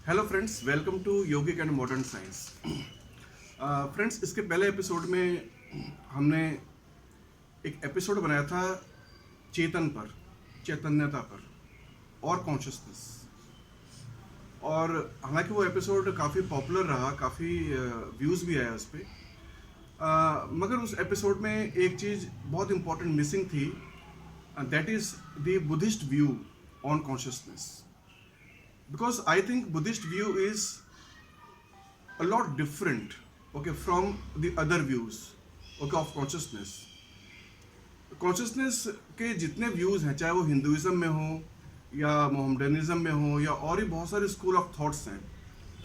Hello friends, welcome to yogic and modern science. Friends, इसके पहले episode में हमने एक एपिसोड बनाया था चेतन पर, चैतन्यता पर और कॉन्शियसनेस। और हालांकि वो एपिसोड काफ़ी पॉपुलर रहा, काफ़ी व्यूज़ भी आया उस पर। मगर उस एपिसोड में एक चीज़ बहुत इंपॉर्टेंट मिसिंग थी, that is the Buddhist view on consciousness. Because I think Buddhist view is a lot different, okay, from the other views, okay, of consciousness. Consciousness के जितने views हैं, चाहे वो हिंदुइज्म में हो या मोहम्मडनिज्म में हो या और भी बहुत सारे स्कूल ऑफ थॉट्स हैं,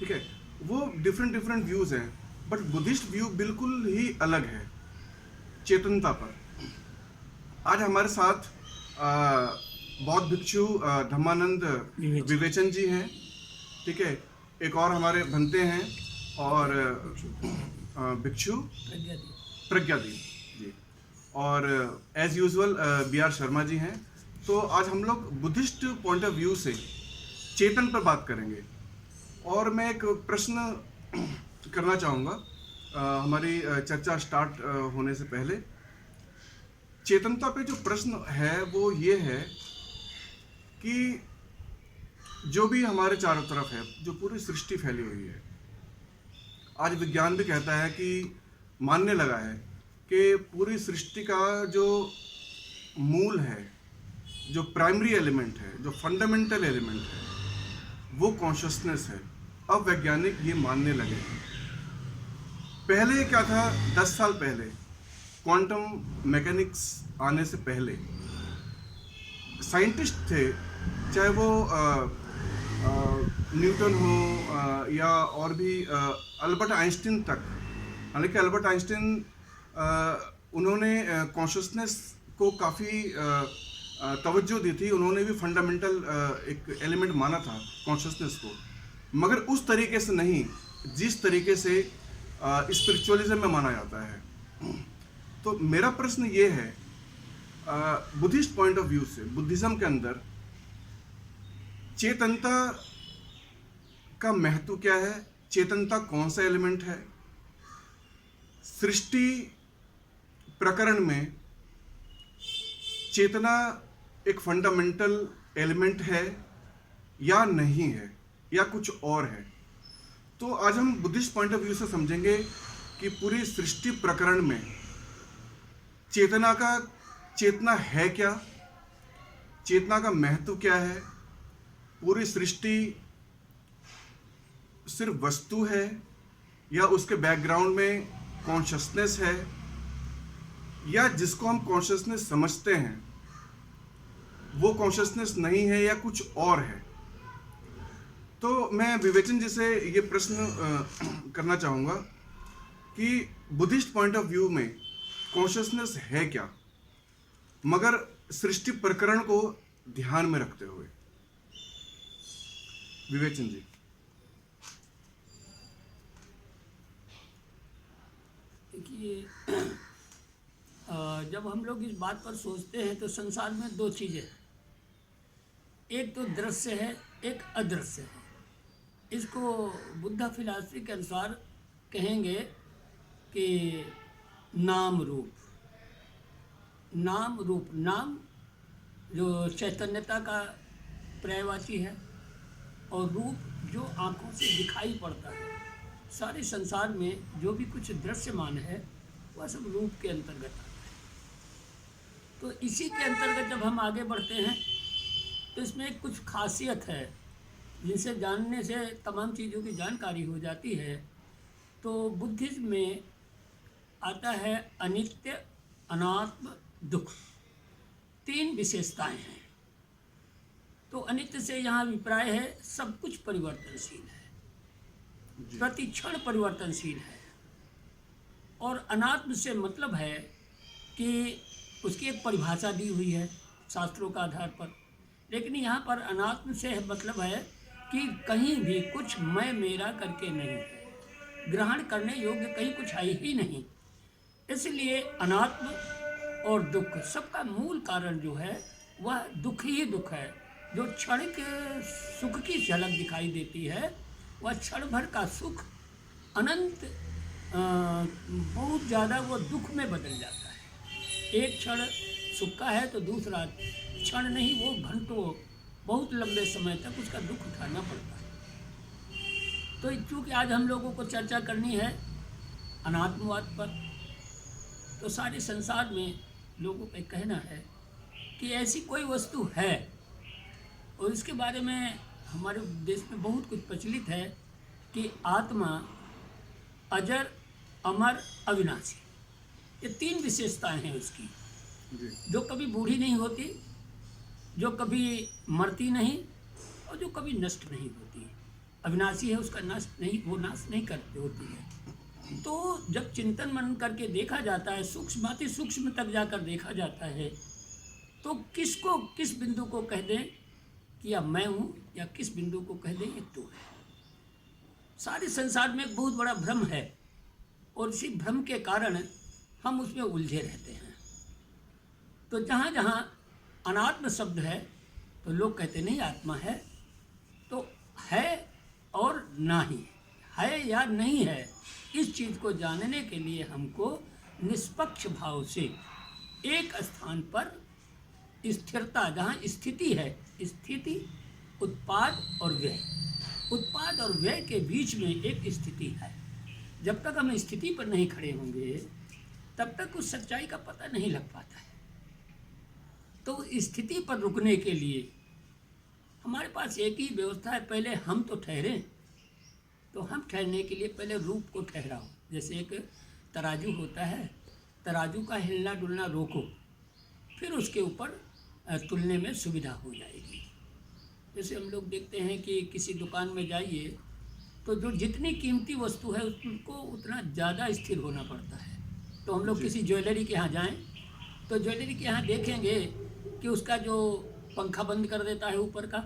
ठीक है, वो डिफरेंट व्यूज़ हैं, बट बुद्धिस्ट व्यू बिल्कुल ही अलग है चेतनता पर। आज हमारे साथ बौद्ध भिक्षु धम्मानंद विवेचन जी हैं, ठीक है। एक और हमारे बनते हैं और भिक्षु प्रज्ञादीप जी, और as usual BR Sharma ji हैं। तो आज हम लोग बुद्धिस्ट पॉइंट ऑफ व्यू से चेतन पर बात करेंगे। और मैं एक प्रश्न करना चाहूँगा हमारी चर्चा स्टार्ट होने से पहले। चेतनता पे जो प्रश्न है वो ये है कि जो भी हमारे चारों तरफ है, जो पूरी सृष्टि फैली हुई है, आज विज्ञान भी कहता है कि मानने लगा है कि पूरी सृष्टि का जो मूल है, जो प्राइमरी एलिमेंट है, जो फंडामेंटल एलिमेंट है, वो कॉन्शियसनेस है। अब वैज्ञानिक ये मानने लगे हैं। पहले क्या था, 10 साल पहले, क्वांटम मैकेनिक्स आने से पहले साइंटिस्ट थे, चाहे वो न्यूटन हो या और भी अल्बर्ट आइंस्टीन तक। हालांकि अल्बर्ट आइंस्टीन उन्होंने कॉन्शियसनेस को काफ़ी तवज्जो दी थी, उन्होंने भी फंडामेंटल एक एलिमेंट माना था कॉन्शियसनेस को, मगर उस तरीके से नहीं जिस तरीके से स्पिरिचुअलिज्म में माना जाता है। तो मेरा प्रश्न ये है, बुद्धिस्ट पॉइंट ऑफ व्यू से, बुद्धिज्म के अंदर चेतनता का महत्व क्या है? चेतनता कौन सा एलिमेंट है? सृष्टि प्रकरण में चेतना एक फंडामेंटल एलिमेंट है या नहीं है, या कुछ और है? तो आज हम बुद्धिस्ट पॉइंट ऑफ व्यू से समझेंगे कि पूरी सृष्टि प्रकरण में चेतना है क्या, चेतना का महत्व क्या है, पूरी सृष्टि सिर्फ वस्तु है या उसके बैकग्राउंड में कॉन्शियसनेस है, या जिसको हम कॉन्शियसनेस समझते हैं वो कॉन्शियसनेस नहीं है या कुछ और है। तो मैं विवेचन जी से ये प्रश्न करना चाहूँगा कि बुद्धिस्ट पॉइंट ऑफ व्यू में कॉन्शियसनेस है क्या, मगर सृष्टि प्रकरण को ध्यान में रखते हुए। विवेचन जी। देखिए, जब हम लोग इस बात पर सोचते हैं तो संसार में दो चीज़ें हैं, एक तो दृश्य है, एक अदृश्य है। इसको बुद्धा फिलॉसफी के अनुसार कहेंगे कि नाम रूप। नाम जो चैतन्यता का पर्यायवाची है, और रूप जो आंखों से दिखाई पड़ता है। सारे संसार में जो भी कुछ दृश्यमान है वह सब रूप के अंतर्गत आता है। तो इसी के अंतर्गत जब हम आगे बढ़ते हैं तो इसमें कुछ खासियत है जिनसे जानने से तमाम चीज़ों की जानकारी हो जाती है। तो बुद्धिज्म में आता है अनित्य, अनात्म, दुख, तीन विशेषताएं हैं। तो अनित्य से यहाँ अभिप्राय है सब कुछ परिवर्तनशील है, प्रति क्षण परिवर्तनशील है। और अनात्म से मतलब है कि उसकी एक परिभाषा दी हुई है शास्त्रों का आधार पर, लेकिन यहाँ पर अनात्म से मतलब है कि कहीं भी कुछ मैं मेरा करके नहीं है, ग्रहण करने योग्य कहीं कुछ है ही नहीं। इसलिए अनात्म और दुख, सबका मूल कारण जो है वह दुख ही दुख है। जो क्षणिक सुख की झलक दिखाई देती है वह क्षण भर का सुख अनंत बहुत ज़्यादा वो दुख में बदल जाता है। एक क्षण सुख का है तो दूसरा क्षण नहीं, वो घंटों बहुत लंबे समय तक उसका दुख उठाना पड़ता है। तो चूँकि आज हम लोगों को चर्चा करनी है अनात्मवाद पर, तो सारे संसार में लोगों का कहना है कि ऐसी कोई वस्तु है, और इसके बारे में हमारे देश में बहुत कुछ प्रचलित है कि आत्मा अजर, अमर, अविनाशी, ये 3 विशेषताएं हैं उसकी, जो कभी बूढ़ी नहीं होती, जो कभी मरती नहीं, और जो कभी नष्ट नहीं होती। अविनाशी है, उसका नष्ट नहीं, वो नाश नहीं करती होती है। तो जब चिंतन मनन करके देखा जाता है, सूक्ष्म अति सूक्ष्म तक जाकर देखा जाता है, तो किसको किस बिंदु को कह दें कि या मैं हूँ, या किस बिंदु को कह दें ये तू है। सारे संसार में एक बहुत बड़ा भ्रम है, और इसी भ्रम के कारण हम उसमें उलझे रहते हैं। तो जहाँ जहाँ अनात्म शब्द है तो लोग कहते नहीं आत्मा है, तो है और ना ही है या नहीं है, इस चीज़ को जानने के लिए हमको निष्पक्ष भाव से एक स्थान पर स्थिरता, जहाँ स्थिति है, स्थिति, उत्पाद और व्यय, उत्पाद और व्यय के बीच में एक स्थिति है। जब तक हम स्थिति पर नहीं खड़े होंगे तब तक उस सच्चाई का पता नहीं लग पाता है। तो स्थिति पर रुकने के लिए हमारे पास एक ही व्यवस्था है, पहले हम तो ठहरें। तो हम ठहरने के लिए पहले रूप को ठहराओ। जैसे एक तराजू होता है, तराजू का हिलना डुलना रोको, फिर उसके ऊपर तुलने में सुविधा हो जाएगी। जैसे हम लोग देखते हैं कि किसी दुकान में जाइए तो जो जितनी कीमती वस्तु है उसको उतना ज़्यादा स्थिर होना पड़ता है। तो हम लोग किसी ज्वेलरी के यहाँ जाएं तो ज्वेलरी के यहाँ देखेंगे कि उसका जो पंखा बंद कर देता है ऊपर का,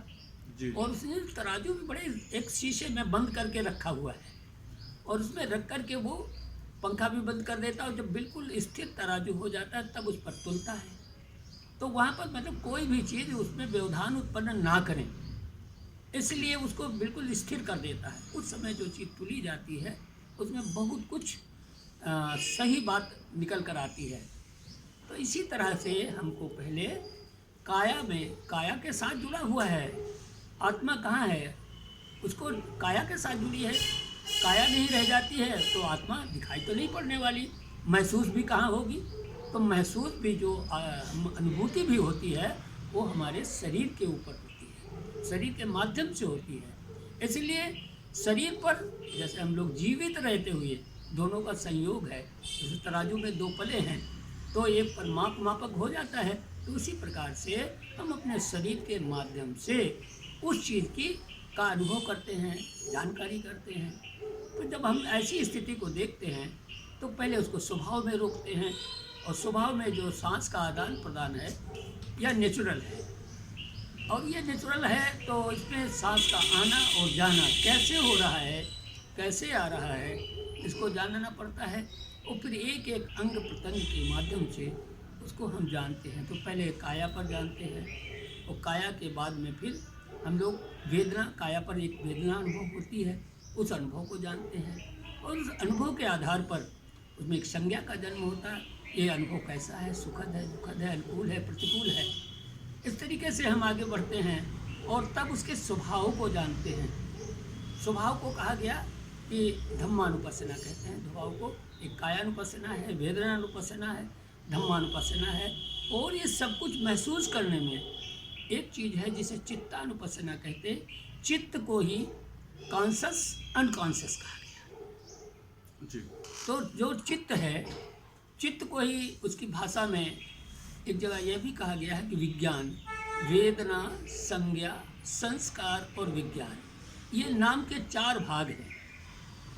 और उसने तराजू भी बड़े एक शीशे में बंद करके रखा हुआ है, और उसमें रख कर के वो पंखा भी बंद कर देता है, और जब बिल्कुल स्थिर तराजू हो जाता है तब उस पर तुलता है। तो वहाँ पर मतलब कोई भी चीज़ उसमें व्यवधान उत्पन्न ना करें, इसलिए उसको बिल्कुल स्थिर कर देता है। उस समय जो चीज़ तुली जाती है उसमें बहुत कुछ सही बात निकल कर आती है। तो इसी तरह से हमको पहले काया में, काया के साथ जुड़ा हुआ है, आत्मा कहाँ है, उसको काया के साथ जुड़ी है। काया नहीं रह जाती है तो आत्मा दिखाई तो नहीं पड़ने वाली, महसूस भी कहाँ होगी। तो महसूस भी जो अनुभूति भी होती है वो हमारे शरीर के ऊपर होती है, शरीर के माध्यम से होती है। इसलिए शरीर पर जैसे हम लोग जीवित रहते हुए दोनों का संयोग है, जैसे तराजू में 2 पले हैं तो एक पर माप मापक हो जाता है, तो उसी प्रकार से हम अपने शरीर के माध्यम से उस चीज़ की का अनुभव करते हैं, जानकारी करते हैं। तो जब हम ऐसी स्थिति को देखते हैं तो पहले उसको स्वभाव में रोकते हैं, और स्वभाव में जो सांस का आदान प्रदान है यह नेचुरल है, और ये नेचुरल है तो इसमें सांस का आना और जाना कैसे हो रहा है, कैसे आ रहा है, इसको जानना पड़ता है। और फिर एक एक अंग प्रत्यंग के माध्यम से उसको हम जानते हैं। तो पहले काया पर जानते हैं, और काया के बाद में फिर हम लोग वेदना, काया पर एक वेदना अनुभव होती है, उस अनुभव को जानते हैं, और उस अनुभव के आधार पर उसमें एक संज्ञा का जन्म होता है। ये अनुभव कैसा है, सुखद है, दुखद है, अनुकूल है, प्रतिकूल है। इस तरीके से हम आगे बढ़ते हैं और तब उसके स्वभाव को जानते हैं। स्वभाव को कहा गया कि धम्मानुपස්සना कहते हैं स्वभाव को। एक कायानुपස්සना है, वेदनानुपස්සना है, धम्मानुपස්සना है, और ये सब कुछ महसूस करने में एक चीज़ है जिसे चित्तानुपස්සना कहते हैं। चित्त को ही कॉन्शस अनकॉन्शस कहा गया जी। तो जो चित्त है, चित्त को ही उसकी भाषा में एक जगह यह भी कहा गया है कि विज्ञान, वेदना, संज्ञा, संस्कार और विज्ञान, ये नाम के 4 भाग हैं।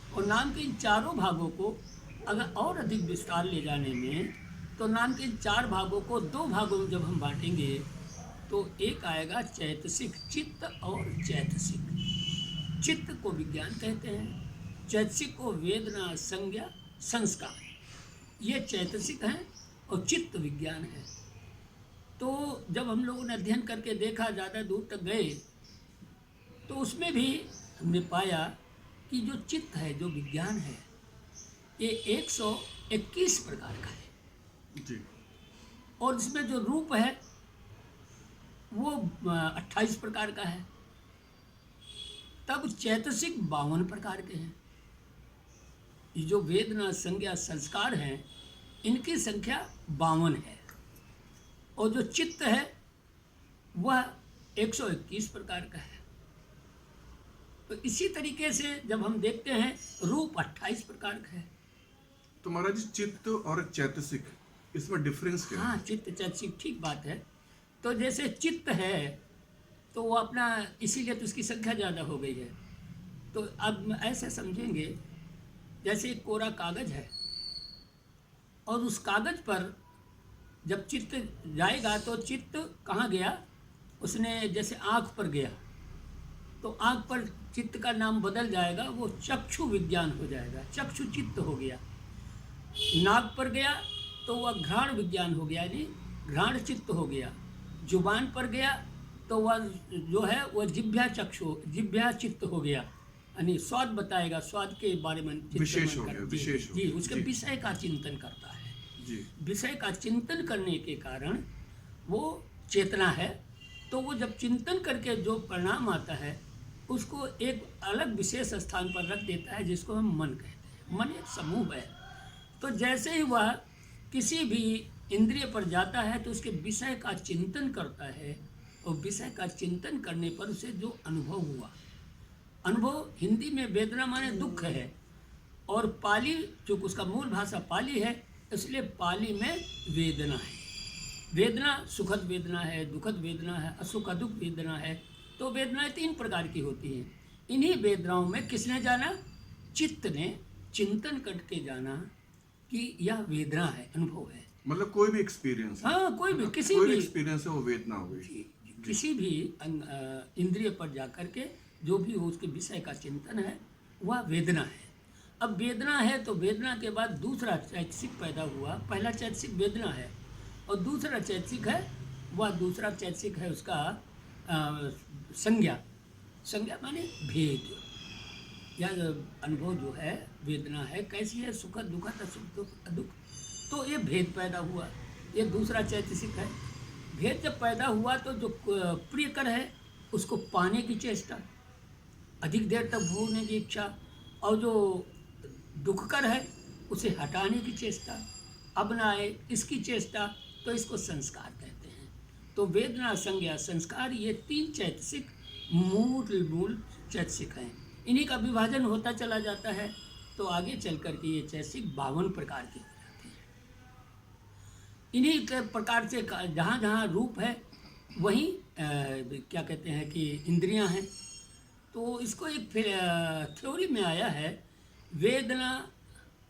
और नाम के इन चारों भागों को अगर और अधिक विस्तार ले जाने में, तो नाम के इन 4 भागों को 2 भागों में जब हम बांटेंगे तो एक आएगा चैतसिक, चित्त और चैतसिक। चित्त को विज्ञान कहते हैं, चैतसिक को वेदना, संज्ञा, संस्कार, ये चैतसिक हैं, और चित्त विज्ञान है। तो जब हम लोगों ने अध्ययन करके देखा, ज़्यादा दूर तक गए, तो उसमें भी हमने पाया कि जो चित्त है, जो विज्ञान है, ये 121 प्रकार का है, जी। और इसमें जो रूप है वो 28 प्रकार का है। तब चैतसिक 52 प्रकार के हैं। ये जो वेदना, संज्ञा, संस्कार हैं, इनकी संख्या 52 है, और जो चित्त है वह 121 प्रकार का है। तो इसी तरीके से जब हम देखते हैं, रूप 28 प्रकार का है। तो महाराज जी, चित्त और चैतसिक, इसमें डिफरेंस क्या है? हाँ, चित्त चैतसिक, ठीक बात है। तो जैसे चित्त है तो वो अपना, इसीलिए तो उसकी संख्या ज़्यादा हो गई है। तो अब ऐसे समझेंगे, जैसे एक कोरा कागज है, और उस कागज पर जब चित्त जाएगा तो चित्त कहाँ गया, उसने जैसे आँख पर गया तो आँख पर चित्त का नाम बदल जाएगा, वो चक्षु विज्ञान हो जाएगा, चक्षु चित्त हो गया। नाक पर गया तो वह घ्राण विज्ञान हो गया, यानी घ्राण चित्त हो गया। जुबान पर गया तो वह जो है वह जिह्वा चित्त हो गया, यानी स्वाद बताएगा, स्वाद के बारे में विशेष हो गया, विशेष हो जी, गया, उसके जी। विषय का चिंतन करता है। जी। विषय का चिंतन करने के कारण वो चेतना है। तो वो जब चिंतन करके जो परिणाम आता है, उसको एक अलग विशेष स्थान पर रख देता है, जिसको हम मन कहते हैं। मन एक समूह है। तो जैसे ही वह किसी भी इंद्रिय पर जाता है तो उसके विषय का चिंतन करता है, और विषय का चिंतन करने पर उसे जो अनुभव हुआ, अनुभव हिंदी में वेदना माने दुख है, और पाली, जो उसका मूल भाषा पाली है, इसलिए पाली में वेदना है। वेदना सुखद वेदना है, दुखद वेदना है, असुख दुख वेदना है। तो वेदनाएं 3 प्रकार की होती हैं। इन्हीं वेदनाओं में किसने जाना? चित्त ने चिंतन करके जाना कि यह वेदना है, अनुभव है। मतलब कोई भी एक्सपीरियंस, हाँ, कोई भी, किसी कोई भी एक्सपीरियंस है, वो वेदना हो गई। किसी भी इंद्रिय पर जाकर के जो भी हो, उसके विषय का चिंतन है, वह वेदना है। अब वेदना है तो वेदना के बाद दूसरा चैतसिक पैदा हुआ। पहला चैतसिक वेदना है, और दूसरा चैतसिक है, वह दूसरा चैतसिक है उसका संज्ञा। संज्ञा माने भेद, या अनुभव जो है, वेदना है कैसी है, सुखद दुखद, असुख दुख। तो ये भेद पैदा हुआ, ये दूसरा चैतसिक है। भेद जब पैदा हुआ तो जो प्रियकर है उसको पाने की चेष्टा, अधिक देर तक भोगने की इच्छा, और जो दुखकर है उसे हटाने की चेष्टा, अब ना आए इसकी चेष्टा। तो इसको संस्कार कहते हैं। तो वेदना, संज्ञा, संस्कार, ये 3 चैतसिक मूल चैतसिक हैं। इन्हीं का विभाजन होता चला जाता है, तो आगे चल कर के ये चैतसिक 52 प्रकार के हो जाते हैं। इन्हीं के प्रकार से जहाँ जहाँ रूप है, वहीं क्या कहते हैं कि इंद्रियां हैं। तो इसको एक थ्योरी में आया है, वेदना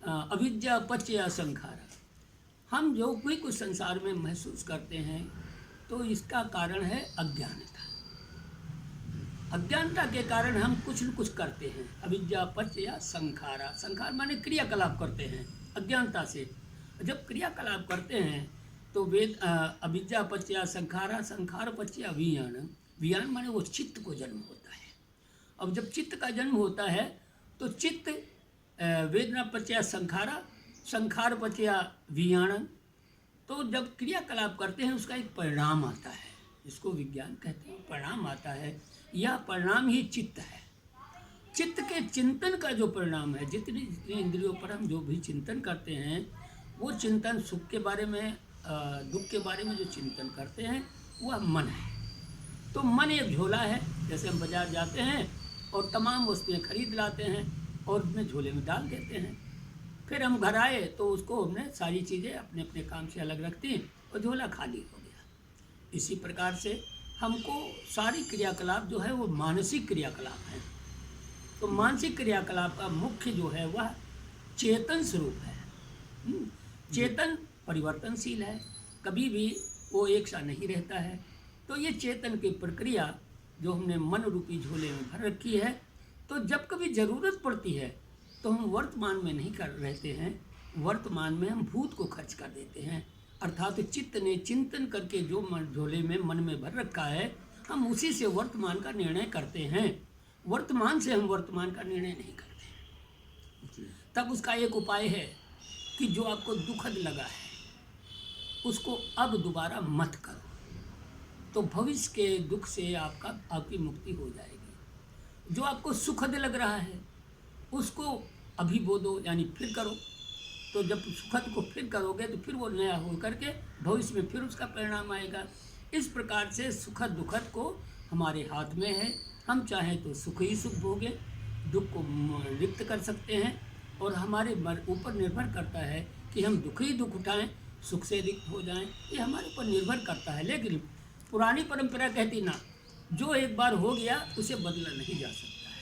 अविद्या पच्य संखारा। हम जो कोई कुछ संसार में महसूस करते हैं, तो इसका कारण है अज्ञानता। अज्ञानता के कारण हम कुछ न कुछ करते हैं। अविद्या पच्य संखारा, संखार माने क्रियाकलाप करते हैं अज्ञानता से। जब क्रियाकलाप करते हैं तो अविद्या पच्य संखारा, संखार पच्य वियान। वियान माने वो चित्त को जन्म होता है। अब जब चित्त का जन्म होता है तो चित्त वेदना पच्य संखारा, संखार पच्य वियान। तो जब क्रियाकलाप करते हैं उसका एक परिणाम आता है, इसको विज्ञान कहते हैं, परिणाम आता है। यह परिणाम ही चित्त है। चित्त के चिंतन का जो परिणाम है, जितनी जितनी इंद्रियों पर हम जो भी चिंतन करते हैं, वो चिंतन सुख के बारे में, दुख के बारे में जो चिंतन करते हैं, वह मन है। तो मन एक झोला है। जैसे हम बाजार जाते हैं और तमाम वस्तुएं खरीद लाते हैं और उसमें झोले में डाल देते हैं। फिर हम घर आए तो उसको हमने सारी चीज़ें अपने अपने काम से अलग रख दी और झोला खाली हो गया। इसी प्रकार से हमको सारी क्रियाकलाप जो है वो मानसिक क्रियाकलाप है। तो मानसिक क्रियाकलाप का मुख्य जो है वह चेतन स्वरूप है। चेतन परिवर्तनशील है, कभी भी वो एक सा नहीं रहता है। तो ये चेतन की प्रक्रिया जो हमने मन रूपी झोले में भर रखी है, तो जब कभी ज़रूरत पड़ती है तो हम वर्तमान में नहीं कर रहते हैं, वर्तमान में हम भूत को खर्च कर देते हैं। अर्थात चित्त ने चिंतन करके जो झोले में मन में भर रखा है, हम उसी से वर्तमान का निर्णय करते हैं। वर्तमान से हम वर्तमान का निर्णय नहीं करते। तब उसका एक उपाय है कि जो आपको दुखद लगा है उसको अब दोबारा मत करो, तो भविष्य के दुख से आपकी मुक्ति हो जाएगी। जो आपको सुखद लग रहा है उसको अभी बोलो, यानी फिर करो। तो जब सुखद को फिर करोगे तो फिर वो नया हो करके भविष्य में फिर उसका परिणाम आएगा। इस प्रकार से सुखद दुखद को हमारे हाथ में है। हम चाहें तो सुख ही सुख भोगे, दुख को लिप्त कर सकते हैं, और हमारे ऊपर निर्भर करता है कि हम दुख ही दुख उठाएं, सुख से रिक्त हो जाएं। ये हमारे ऊपर निर्भर करता है। लेकिन पुरानी परंपरा कहती ना, जो एक बार हो गया उसे बदला नहीं जा सकता है।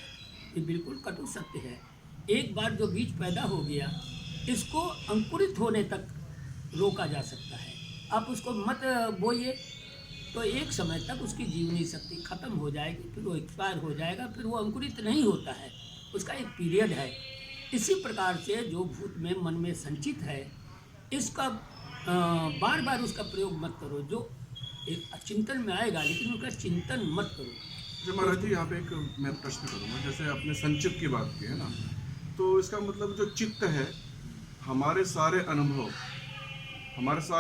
ये बिल्कुल कटु सत्य है। एक बार जो बीज पैदा हो गया, इसको अंकुरित होने तक रोका जा सकता है। आप उसको मत बोइए तो एक समय तक उसकी जीवनी शक्ति खत्म हो जाएगी, फिर वो एक्सपायर हो जाएगा, फिर वो अंकुरित नहीं होता है, उसका एक पीरियड है। इसी प्रकार से जो भूत में मन में संचित है, इसका बार बार उसका प्रयोग मत करो। जो एक चिंतन में आएगा लेकिन उसका चिंतन मत करो। जो महाराज जी यहाँ पे एक मैं प्रश्न करूँगा, जैसे आपने संचित की बात की है ना, तो इसका मतलब जो चित्त है, हमारे सारे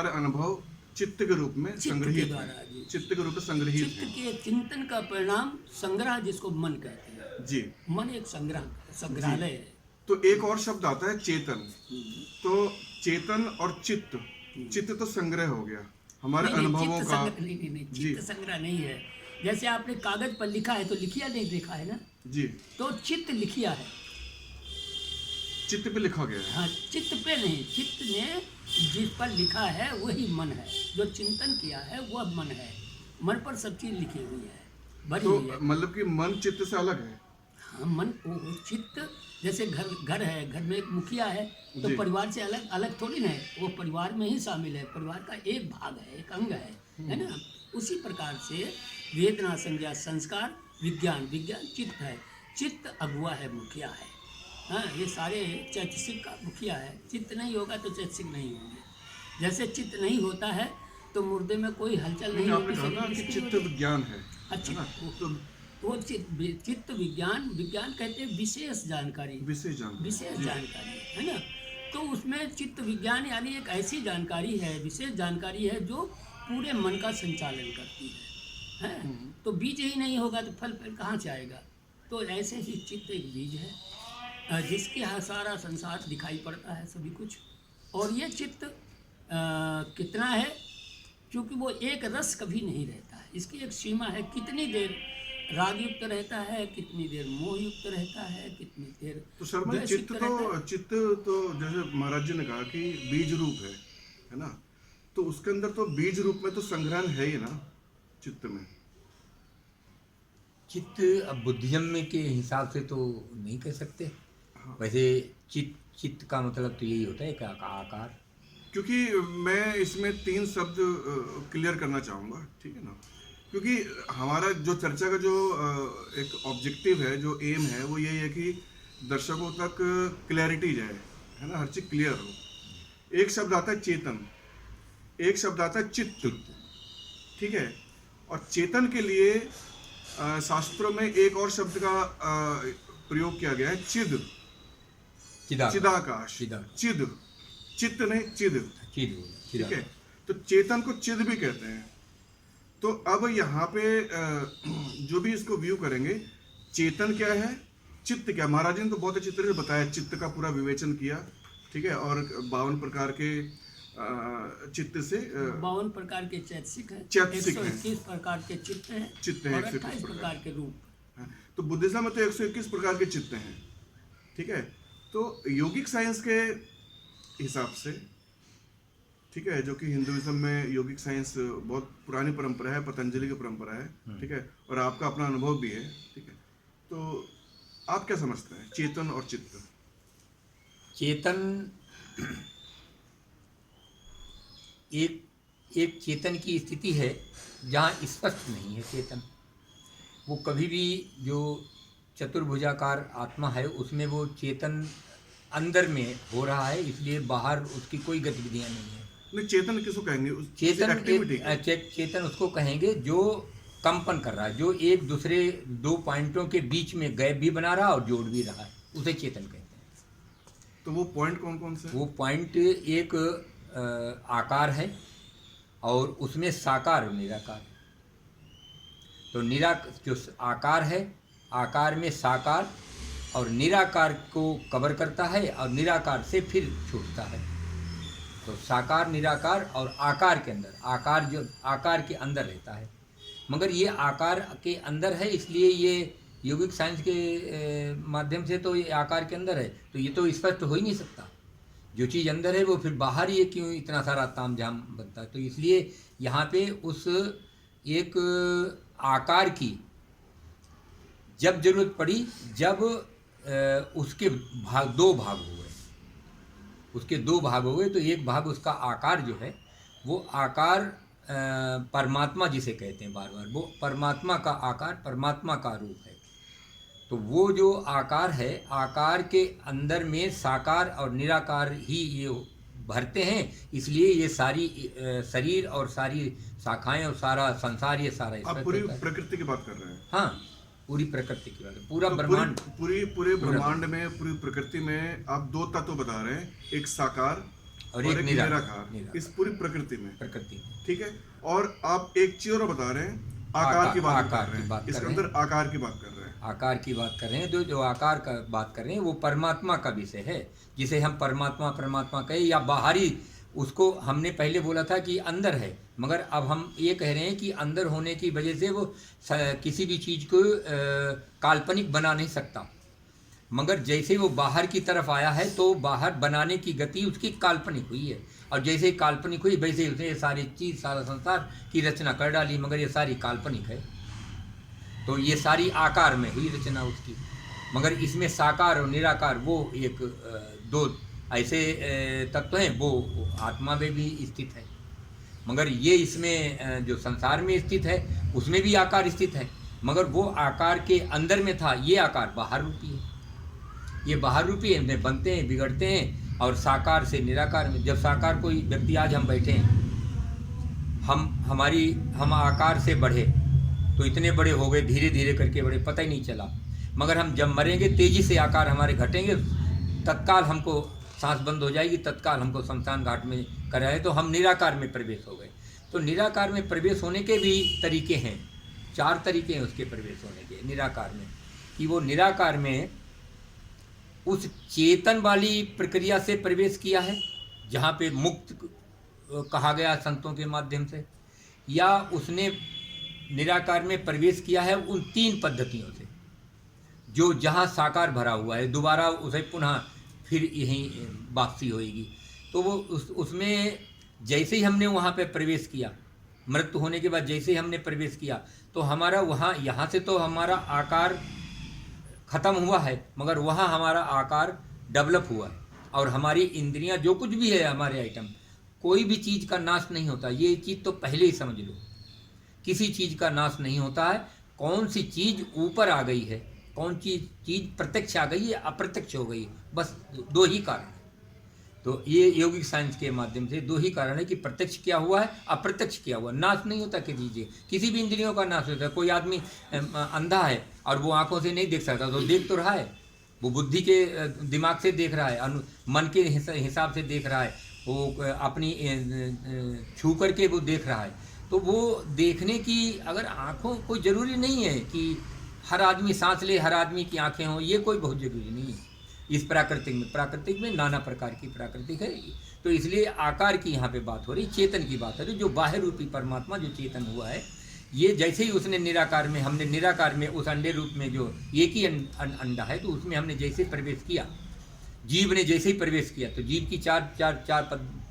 अनुभव चित्त के रूप में संग्रहित है, चित्त के रूप में संग्रहित चित्त के चिंतन का परिणाम संग्रह, जिसको मन कहते हैं जी। मन एक संग्रहालय है। तो एक और शब्द आता है चेतन। तो चेतन और चित्त, चित्त तो संग्रह हो गया हमारे अनुभवों का। नहीं, चित्त संग्रह नहीं है। जैसे आपने कागज पर लिखा है तो लिखिया नहीं देखा है ना जी, तो चित्त लिखिया है, चित्त पे लिखा गया है। हाँ, चित्त पे नहीं, चित्त ने जिस पर लिखा है वही मन है। जो चिंतन किया है वह मन है। मन पर सब चीज लिखी हुई है, भरी हुई है। तो मतलब कि मन चित्त से अलग है। हाँ, मन वो चित्त, जैसे घर है, घर में एक मुखिया है तो परिवार से अलग थोड़ी ना है, वो परिवार में ही शामिल है, परिवार का एक भाग है, एक अंग है ना। उसी प्रकार से वेदना, संज्ञा, संस्कार, विज्ञान चित्त है। चित्त अगुआ है, मुखिया है। हाँ, ये सारे चैतसिक का मुखिया है। चित्त नहीं होगा तो चैतसिक नहीं होंगे। जैसे चित्त नहीं होता है तो मुर्दे में कोई हलचल नहीं होती। चित्त विज्ञान है। अच्छा, वो चित्त विज्ञान कहते हैं विशेष जानकारी है ना। तो उसमें चित्त विज्ञान यानी एक ऐसी जानकारी है, विशेष जानकारी है जो पूरे मन का संचालन करती है। तो बीज ही नहीं होगा तो फल कहाँ से आएगा। तो ऐसे ही चित्त एक बीज है जिसके यहाँ सारा संसार दिखाई पड़ता है, सभी कुछ। और ये चित्त कितना है, क्योंकि वो एक रस कभी नहीं रहता है। इसकी एक सीमा है, कितनी देर राग युक्त रहता है, कितनी देर मोह युक्त रहता है, कितनी देर। तो शर्मा, चित्त तो जैसे महाराज जी ने कहा कि बीज रूप है ना, तो उसके अंदर तो बीज रूप में तो संग्रहण है ही ना चित्त में। चित्त अब बुद्धिज्म के हिसाब से तो नहीं कह सकते। हाँ। वैसे चित्त का मतलब तो यही होता है कि आकार। क्योंकि मैं इसमें 3 शब्द क्लियर करना चाहूँगा, ठीक है ना। क्योंकि हमारा जो चर्चा का जो एक ऑब्जेक्टिव है, जो एम है, वो यही है कि दर्शकों तक क्लैरिटी जाए, है ना, हर चीज़ क्लियर हो। एक शब्द आता है चेतन, एक शब्द आता है चित्त, ठीक है। और चेतन के लिए शास्त्रों में एक और शब्द का प्रयोग किया गया है, चिदाकाश। चित्त नहीं, चिद, ठीक है। तो चेतन को चिद भी कहते हैं। तो अब यहाँ पे जो भी इसको व्यू करेंगे, चेतन क्या है, चित्त क्या। महाराज ने तो बहुत अच्छी तरह से बताया, चित्त का पूरा विवेचन किया, ठीक है। और 52 प्रकार के चित्त से 52 प्रकार के चैतसिक हैं, 121 प्रकार के चित्त हैं, और 28 प्रकार के रूप। तो बुद्धिज्म में तो 121 प्रकार के चित्त हैं, ठीक है। तो योगिक साइंस के हिसाब से, ठीक है, जो कि हिंदुइज्म में योगिक साइंस बहुत पुरानी परंपरा है, पतंजलि की परंपरा है, ठीक है, और आपका अपना अनुभव भी है, ठीक है। तो आप क्या समझते हैं चेतन और चित्त? चेतन एक चेतन की स्थिति है जहाँ स्पष्ट नहीं है चेतन। वो कभी भी जो चतुर्भुजाकार आत्मा है उसमें वो चेतन अंदर में हो रहा है, इसलिए बाहर उसकी कोई गतिविधियाँ नहीं है। नहीं, चेतन किसको कहेंगे? चेतन उसको कहेंगे जो कंपन कर रहा है, जो एक दूसरे 2 पॉइंटों के बीच में गैप भी बना रहा है और जोड़ भी रहा है, उसे चेतन कहते हैं। तो वो पॉइंट कौन कौन से हैं? वो पॉइंट एक आकार है और उसमें साकार और निराकार। तो जो आकार है, आकार में साकार और निराकार को कवर करता है और निराकार से फिर छूटता है। तो साकार, निराकार और आकार के अंदर, आकार जो आकार के अंदर रहता है, मगर ये आकार के अंदर है, इसलिए ये यौगिक साइंस के माध्यम से तो ये आकार के अंदर है, तो ये तो स्पष्ट हो ही नहीं सकता। जो चीज़ अंदर है वो फिर बाहर ये क्यों इतना सारा तामझाम बनता है। तो इसलिए यहाँ पे उस एक आकार की जब जरूरत पड़ी, जब उसके दो भाग हो गए, उसके दो भाग हो गए, तो एक भाग उसका आकार जो है वो आकार परमात्मा जिसे कहते हैं बार बार, वो परमात्मा का आकार, परमात्मा का रूप है। तो वो जो आकार है, आकार के अंदर में साकार और निराकार ही ये भरते हैं, इसलिए ये सारी शरीर और सारी शाखाएं और सारा संसार, ये सारा आप पूरी प्रकृति की बात कर रहे हैं? हाँ, पूरी प्रकृति की बात, पूरा तो ब्रह्मांड, पूरे ब्रह्मांड में, पूरी प्रकृति में आप दो तत्व बता रहे हैं, एक साकार और एक निराकार, इस पूरी प्रकृति में, ठीक है। और आप एक चीज और बता रहे हैं, आकार की बात कर रहे हैं, इसके अंदर आकार की बात कर रहे हैं, आकार की बात कर रहे हैं। तो जो आकार का बात कर रहे हैं वो परमात्मा का विषय है, जिसे हम परमात्मा कहें या बाहरी, उसको हमने पहले बोला था कि अंदर है, मगर अब हम ये कह रहे हैं कि अंदर होने की वजह से वो किसी भी चीज़ को काल्पनिक बना नहीं सकता, मगर जैसे वो बाहर की तरफ आया है तो बाहर बनाने की गति उसकी काल्पनिक हुई है, और जैसे काल्पनिक हुई वैसे उसने सारी चीज़, सारा संसार की रचना कर डाली, मगर ये सारी काल्पनिक है। तो ये सारी आकार में हुई रचना उसकी, मगर इसमें साकार और निराकार वो एक दो ऐसे तत्व हैं, वो आत्मा में भी स्थित है, मगर ये इसमें जो संसार में स्थित है उसमें भी आकार स्थित है, मगर वो आकार के अंदर में था, ये आकार बाहर रूपी है, ये बाहर रूपी है, इनमें बनते हैं, बिगड़ते हैं, और साकार से निराकार में। जब साकार कोई व्यक्ति, आज हम बैठे हैं, हम आकार से बढ़े तो इतने बड़े हो गए, धीरे धीरे करके बड़े, पता ही नहीं चला, मगर हम जब मरेंगे तेजी से आकार हमारे घटेंगे, तत्काल हमको सांस बंद हो जाएगी, तत्काल हमको शमशान घाट में कराए, तो हम निराकार में प्रवेश हो गए। तो निराकार में प्रवेश होने के भी तरीके हैं, 4 तरीके हैं उसके प्रवेश होने के निराकार में, कि वो निराकार में उस चेतन वाली प्रक्रिया से प्रवेश किया है, जहाँ पे मुक्त कहा गया संतों के माध्यम से, या उसने निराकार में प्रवेश किया है उन 3 पद्धतियों से, जो जहाँ साकार भरा हुआ है, दोबारा उसे पुनः फिर यहीं वापसी होएगी। तो वो उसमें जैसे ही हमने वहाँ पे प्रवेश किया, मृत्यु होने के बाद जैसे ही हमने प्रवेश किया, तो हमारा वहाँ, यहाँ से तो हमारा आकार ख़त्म हुआ है, मगर वहाँ हमारा आकार डेवलप हुआ है, और हमारी इंद्रियां, जो कुछ भी है हमारे आइटम, कोई भी चीज़ का नाश नहीं होता। ये चीज़ तो पहले ही समझ लो, किसी चीज़ का नाश नहीं होता है। कौन सी चीज़ ऊपर आ गई है, कौन सी चीज़ प्रत्यक्ष आ गई है, अप्रत्यक्ष हो गई है, बस 2 ही कारण है। तो ये यौगिक साइंस के माध्यम से 2 ही कारण है कि प्रत्यक्ष क्या हुआ है, अप्रत्यक्ष क्या हुआ। नाश नहीं होता किसी भी इंद्रियों का नाश होता है। कोई आदमी अंधा है और वो आंखों से नहीं देख सकता, तो देख तो रहा है, वो बुद्धि के दिमाग से देख रहा है, मन के हिसाब से देख रहा है, वो अपनी छू करके वो देख रहा है। तो वो देखने की अगर आँखों, कोई ज़रूरी नहीं है कि हर आदमी सांस ले, हर आदमी की आँखें हों, ये कोई बहुत ज़रूरी नहीं है। इस प्राकृतिक में नाना प्रकार की प्राकृतिक है। तो इसलिए आकार की यहाँ पे बात हो रही, चेतन की बात हो रही, जो बाह्य रूपी परमात्मा जो चेतन हुआ है, ये जैसे ही उसने निराकार में, हमने निराकार में उस अंडे रूप में जो एक ही अंडा है, तो उसमें हमने जैसे प्रवेश किया, जीव ने जैसे ही प्रवेश किया, तो जीव की चार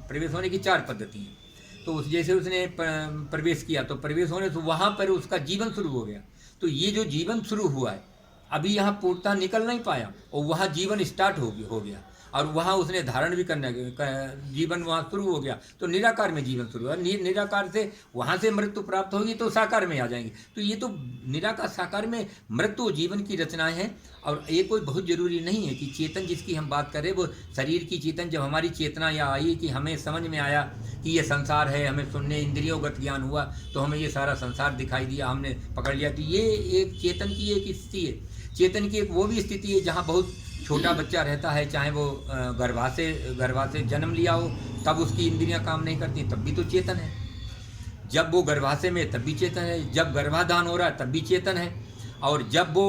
प्रवेश होने की 4 पद्धति हैं। तो उस जैसे उसने प्रवेश किया, तो प्रवेश होने से वहाँ पर उसका जीवन शुरू हो गया। तो ये जो जीवन शुरू हुआ है, अभी यहाँ पूर्णतः निकल नहीं पाया, और वहाँ जीवन स्टार्ट हो गया, और वहाँ उसने धारण भी करना, जीवन वहाँ शुरू हो गया। तो निराकार में जीवन शुरू हुआ, निराकार से वहाँ से मृत्यु प्राप्त होगी तो साकार में आ जाएंगे। तो ये तो निराकार साकार में मृत्यु जीवन की रचनाएं हैं। और ये कोई बहुत ज़रूरी नहीं है कि चेतन जिसकी हम बात करें, वो शरीर की चेतन, जब हमारी चेतना या आई कि हमें समझ में आया कि ये संसार है, हमें सुनने इंद्रियोगत ज्ञान हुआ, तो हमें ये सारा संसार दिखाई दिया, हमने पकड़ लिया, तो ये एक चेतन की एक स्थिति है। चेतन की एक वो भी स्थिति है जहाँ बहुत छोटा बच्चा रहता है, चाहे वो गर्भा से जन्म लिया हो, तब उसकी इंद्रियां काम नहीं करती, तब भी तो चेतन है। जब वो गर्भाशय में तब भी चेतन है, जब गर्भाधान हो रहा है तब भी चेतन है, और जब वो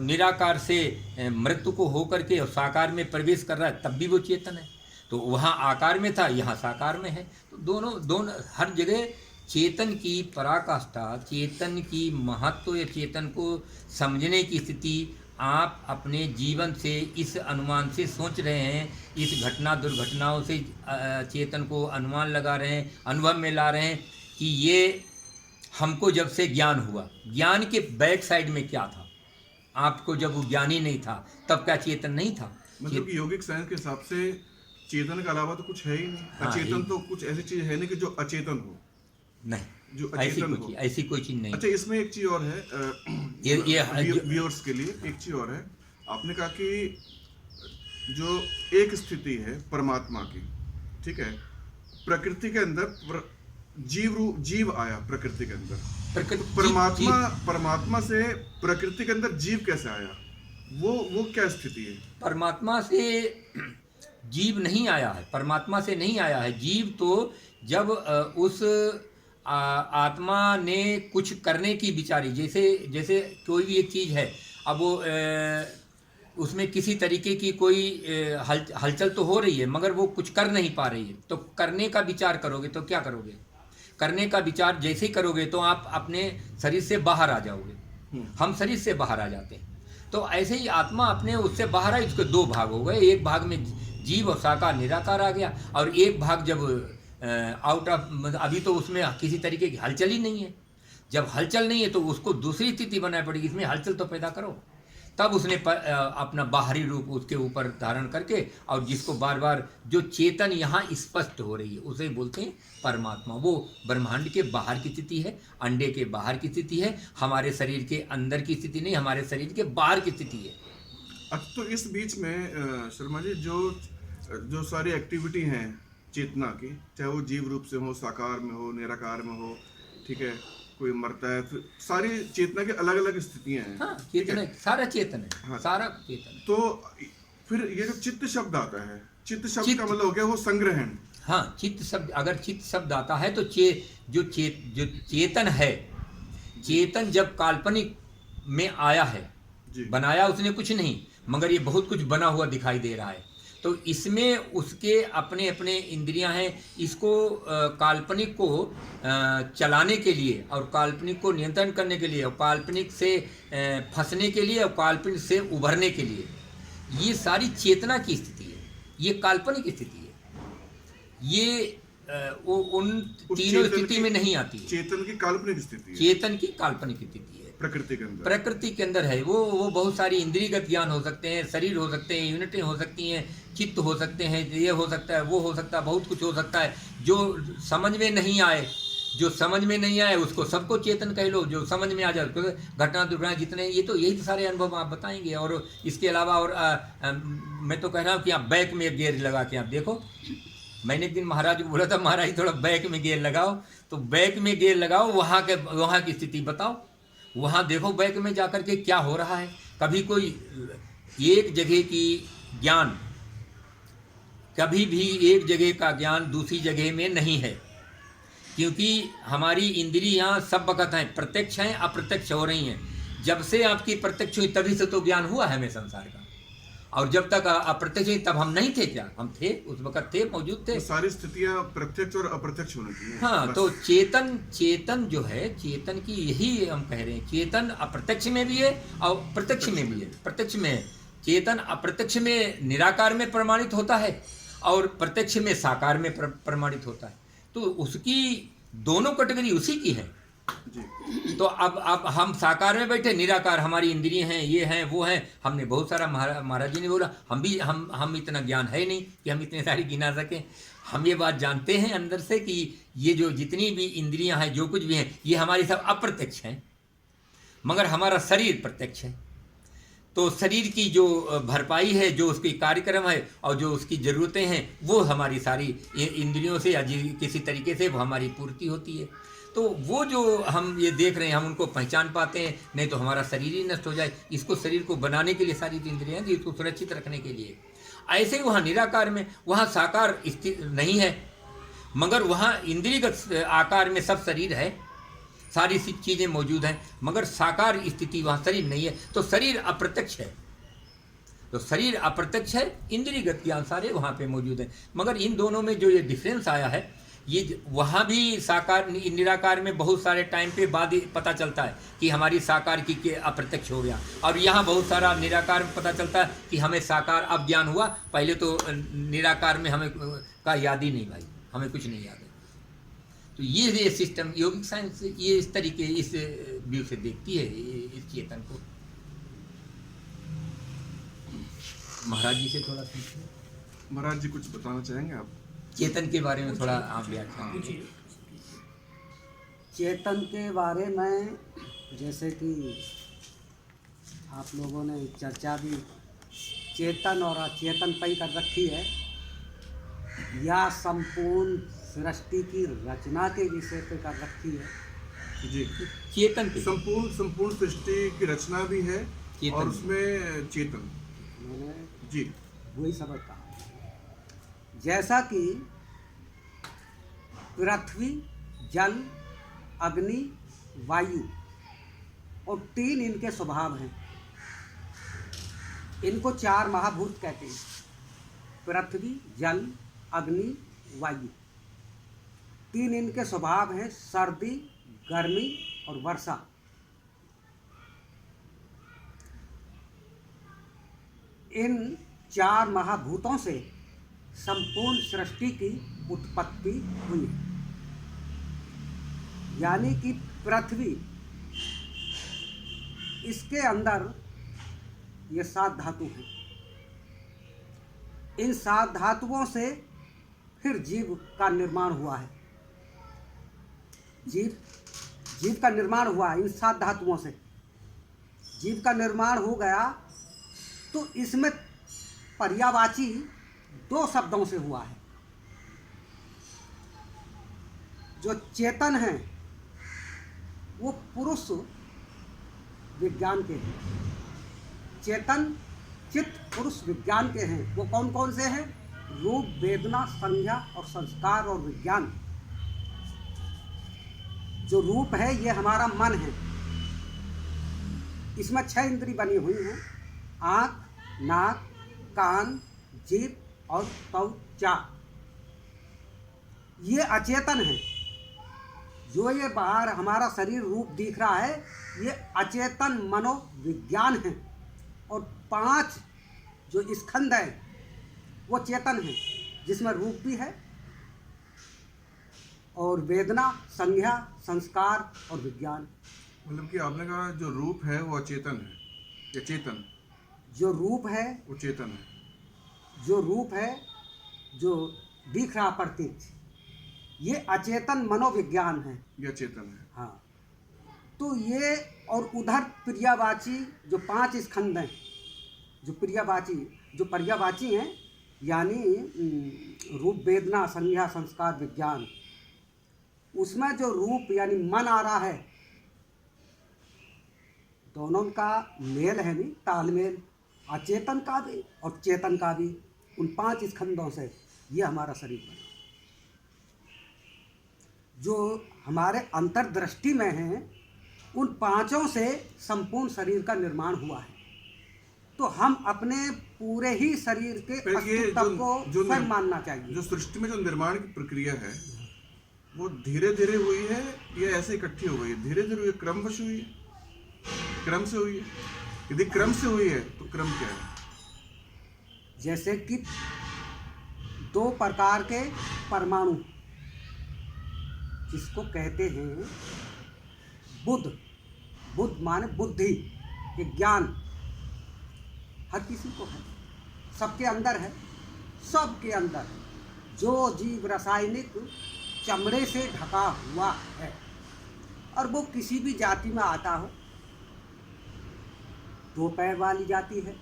निराकार से मृत्यु को होकर के साकार में प्रवेश कर रहा है तब भी वो चेतन है। तो वहाँ आकार में था, यहाँ साकार में है। तो दोनों हर जगह चेतन की पराकाष्ठा, चेतन की महत्व या चेतन को समझने की स्थिति आप अपने जीवन से इस अनुमान से सोच रहे हैं, इस घटना दुर्घटनाओं से चेतन को अनुमान लगा रहे हैं, अनुभव में ला रहे हैं कि ये हमको जब से ज्ञान हुआ, ज्ञान के बैक साइड में क्या था। आपको जब वो ज्ञान ही नहीं था तब क्या चेतन नहीं था? मतलब कि यौगिक साइंस के हिसाब से चेतन के अलावा तो कुछ है ही नहीं। हाँ, अचेतन तो कुछ ऐसी चीज है नहीं कि जो अचेतन हो, नहीं, जो अचेतन हो। ऐसी कोई चीज नहीं। अच्छा, इसमें एक चीज और है व्यूअर्स के लिए, एक चीज और है। आपने कहा कि जो एक स्थिति है परमात्मा की, ठीक है, प्रकृति के अंदर जीव आया प्रकृति के अंदर, परमात्मा से प्रकृति के अंदर जीव कैसे आया? वो क्या स्थिति है? परमात्मा से जीव नहीं आया है, परमात्मा से नहीं आया है। जीव तो जब उस आत्मा ने कुछ करने की विचारी, जैसे कोई भी एक चीज़ है, अब वो उसमें किसी तरीके की कोई हलचल तो हो रही है मगर वो कुछ कर नहीं पा रही है, तो करने का विचार करोगे तो क्या करोगे? करने का विचार जैसे ही करोगे तो आप अपने शरीर से बाहर आ जाओगे। हम शरीर से बाहर आ जाते हैं, तो ऐसे ही आत्मा अपने उससे बाहर आई, उसके दो भाग हो गए। एक भाग में जीव और साकार निराकार आ गया, और एक भाग जब आउट ऑफ, अभी तो उसमें किसी तरीके की हलचल ही नहीं है। जब हलचल नहीं है तो उसको दूसरी स्थिति बनानी पड़ेगी, इसमें हलचल तो पैदा करो। तब उसने अपना बाहरी रूप उसके ऊपर धारण करके, और जिसको बार बार जो चेतन यहाँ स्पष्ट हो रही है उसे बोलते हैं परमात्मा। वो ब्रह्मांड के बाहर की स्थिति है, अंडे के बाहर की स्थिति है, हमारे शरीर के अंदर की स्थिति नहीं, हमारे शरीर के बाहर की स्थिति है। अब तो इस बीच में शर्मा जी, जो सारी एक्टिविटी हैं चेतना की, चाहे वो जीव रूप से हो, साकार में हो, निराकार में हो, ठीक है, कोई मरता है, फिर सारी चेतना की अलग अलग स्थितियां हैं। हाँ, चेतन है, सारा चेतन है। हाँ, सारा चेतन है। तो फिर ये जो चित्त शब्द आता है, चित्त शब्द का मतलब हो गया वो संग्रहण। हाँ, चित्त शब्द, अगर चित्त शब्द आता है तो जो चेतन है, चेतन जब काल्पनिक में आया है, बनाया उसने कुछ नहीं, मगर ये बहुत कुछ बना हुआ दिखाई दे रहा है। तो इसमें उसके अपने अपने इंद्रियां हैं। इसको काल्पनिक को चलाने के लिए और काल्पनिक को नियंत्रण करने के लिए और काल्पनिक से फंसने के लिए और काल्पनिक से उभरने के लिए, ये सारी चेतना की स्थिति है, ये काल्पनिक स्थिति है। ये वो उन तीनों स्थिति में नहीं आती। चेतन की काल्पनिक स्थिति है, चेतन की काल्पनिक स्थिति है, प्रकृति के अंदर, प्रकृति के अंदर है। वो बहुत सारी इंद्रियगत ज्ञान हो सकते हैं, शरीर हो सकते हैं, यूनिटें हो सकती हैं, चित्त हो सकते हैं, ये हो सकता है, वो हो सकता है, बहुत कुछ हो सकता है। जो समझ में नहीं आए उसको सबको चेतन कह लो, जो समझ में आ जाए उसको घटना दुर्घटना जितने, ये तो यही तो सारे अनुभव आप बताएंगे। और इसके अलावा और मैं तो कह रहा हूँ कि आप बैक में गियर लगा के आप देखो। मैंने एक दिन महाराज को बोला था, महाराज थोड़ा बैक में गियर लगाओ, तो बैक में गियर लगाओ, वहाँ की स्थिति बताओ, वहाँ देखो बैक में जाकर के क्या हो रहा है। कभी कोई एक जगह की ज्ञान, कभी भी एक जगह का ज्ञान दूसरी जगह में नहीं है, क्योंकि हमारी इंद्रियां सब वक्त हैं, प्रत्यक्ष हैं, अप्रत्यक्ष हो रही हैं। जब से आपकी प्रत्यक्ष हुई तभी से तो ज्ञान हुआ है हमें संसार का, और जब तक अप्रत्यक्ष हुई तब हम नहीं थे। क्या हम थे? उस वक्त थे, मौजूद थे। तो सारी स्थितियां प्रत्यक्ष और अप्रत्यक्ष होनी चाहिए। हाँ, तो चेतन जो है, चेतन की यही हम कह रहे हैं, चेतन अप्रत्यक्ष में भी है और प्रत्यक्ष में भी है। प्रत्यक्ष में है चेतन, अप्रत्यक्ष में निराकार में प्रमाणित होता है और प्रत्यक्ष में साकार में प्रमाणित होता है। तो उसकी दोनों कैटेगरी उसी की है जी। तो अब हम साकार में बैठे, निराकार हमारी इंद्रिय हैं, ये हैं, वो हैं। हमने बहुत सारा, महाराज जी ने बोला, हम इतना ज्ञान है नहीं कि हम इतने सारी गिना सकें। हम ये बात जानते हैं अंदर से कि ये जो जितनी भी इंद्रियां हैं, जो कुछ भी हैं, ये हमारी सब अप्रत्यक्ष हैं, मगर हमारा शरीर प्रत्यक्ष है। तो शरीर की जो भरपाई है, जो उसकी कार्यक्रम है और जो उसकी ज़रूरतें हैं, वो हमारी सारी इंद्रियों से या किसी तरीके से वो हमारी पूर्ति होती है। तो वो जो हम ये देख रहे हैं, हम उनको पहचान पाते हैं, नहीं तो हमारा शरीर ही नष्ट हो जाए। इसको शरीर को बनाने के लिए सारी इंद्रियां हैं, इसको सुरक्षित रखने के लिए। ऐसे ही वहाँ निराकार में, वहाँ साकार स्थित नहीं है, मगर वहाँ इंद्रियगत आकार में सब शरीर है, सारी चीज़ें मौजूद हैं, मगर साकार स्थिति वहाँ शरीर नहीं है। तो शरीर अप्रत्यक्ष है, तो शरीर अप्रत्यक्ष है, इंद्रियगत ज्ञान सारे वहाँ पे मौजूद हैं। मगर इन दोनों में जो ये डिफरेंस आया है, ये वहाँ भी साकार निराकार में बहुत सारे टाइम पे बाद पता चलता है कि हमारी साकार की अप्रत्यक्ष हो गया, और यहाँ बहुत सारा निराकार में पता चलता है कि हमें साकार अब ज्ञान हुआ, पहले तो निराकार में हमें का याद ही नहीं भाई, हमें कुछ नहीं याद है। तो ये सिस्टम योगिक साइंस ये इस तरीके, इस व्यू से देखती है इस चेतन को। महाराज जी से थोड़ा सीखिए। महाराज जी कुछ बताना चाहेंगे आप चेतन के बारे में? थोड़ा आप व्याख्या कीजिए। चेतन के बारे में जैसे कि आप लोगों ने चर्चा भी चेतन और अचेतन पर ही कर रखी है, या संपूर्ण सृष्टि की रचना के विषय पे कर रखी है। जी, चेतन पे संपूर्ण सृष्टि की रचना भी है चेतन, और उसमें चेतन। मैंने जी, वही सबक कहा। जैसा कि पृथ्वी, जल, अग्नि, वायु और 3 इनके स्वभाव हैं। इनको 4 महाभूत कहते हैं, पृथ्वी, जल, अग्नि, वायु। 3 इनके स्वभाव हैं, सर्दी, गर्मी और वर्षा। इन 4 महाभूतों से संपूर्ण सृष्टि की उत्पत्ति हुई है। यानी कि पृथ्वी, इसके अंदर ये 7 धातु हैं। इन 7 धातुओं से फिर जीव का निर्माण हुआ है। जीव का निर्माण हुआ है इन 7 धातुओं से। जीव का निर्माण हो गया तो इसमें पर्यायवाची 2 शब्दों से हुआ है। जो चेतन है वो पुरुष विज्ञान के हैं। चेतन चित्त पुरुष विज्ञान के हैं। वो कौन कौन से हैं? रूप, वेदना, संज्ञा और संस्कार और विज्ञान। जो रूप है ये हमारा मन है। इसमें 6 इंद्री बनी हुई हैं, आँख, नाक, कान, जीभ और त्वचा। ये अचेतन है। जो ये बाहर हमारा शरीर रूप दिख रहा है, ये अचेतन मनोविज्ञान है। और 5 जो स्कंद है वो चेतन है, जिसमें रूप भी है और वेदना, संज्ञा, संस्कार और विज्ञान। मतलब कि आपने कहा जो रूप है वो अचेतन है या चेतन? जो रूप है वो चेतन है। जो रूप है, जो दिख रहा प्रतीक, ये अचेतन मनोविज्ञान है, या चेतन है। हाँ। तो ये और उधर पर्यायवाची जो 5 स्कंद हैं, जो पर्यायवाची हैं, यानी रूप, वेदना, संज्ञा, संस्कार, विज्ञान। उसमें जो रूप यानी मन आ रहा है, दोनों का मेल है, नहीं तालमेल, अचेतन का भी और चेतन का भी। उन 5 स्कंदों से ये हमारा शरीर बना। जो हमारे अंतर्दृष्टि में हैं, उन 5 से संपूर्ण शरीर का निर्माण हुआ है। तो हम अपने पूरे ही शरीर के अस्तित्व को स्वयं मानना चाहिए। जो सृष्टि में जो निर्माण की प्रक्रिया है वो धीरे धीरे हुई है या ऐसे इकट्ठी हो गई है? धीरे धीरे हुई, क्रमवश हुई है, क्रम से हुई है? यदि क्रम से हुई है तो क्रम क्या है? जैसे कि 2 प्रकार के परमाणु, जिसको कहते हैं बुद्ध माने बुद्धि, ये ज्ञान हर किसी को है, सबके अंदर है, सबके अंदर है। जो जीव रासायनिक चमड़े से ढका हुआ है, और वो किसी भी जाति में आता हो, 2 पैर वाली जाति है।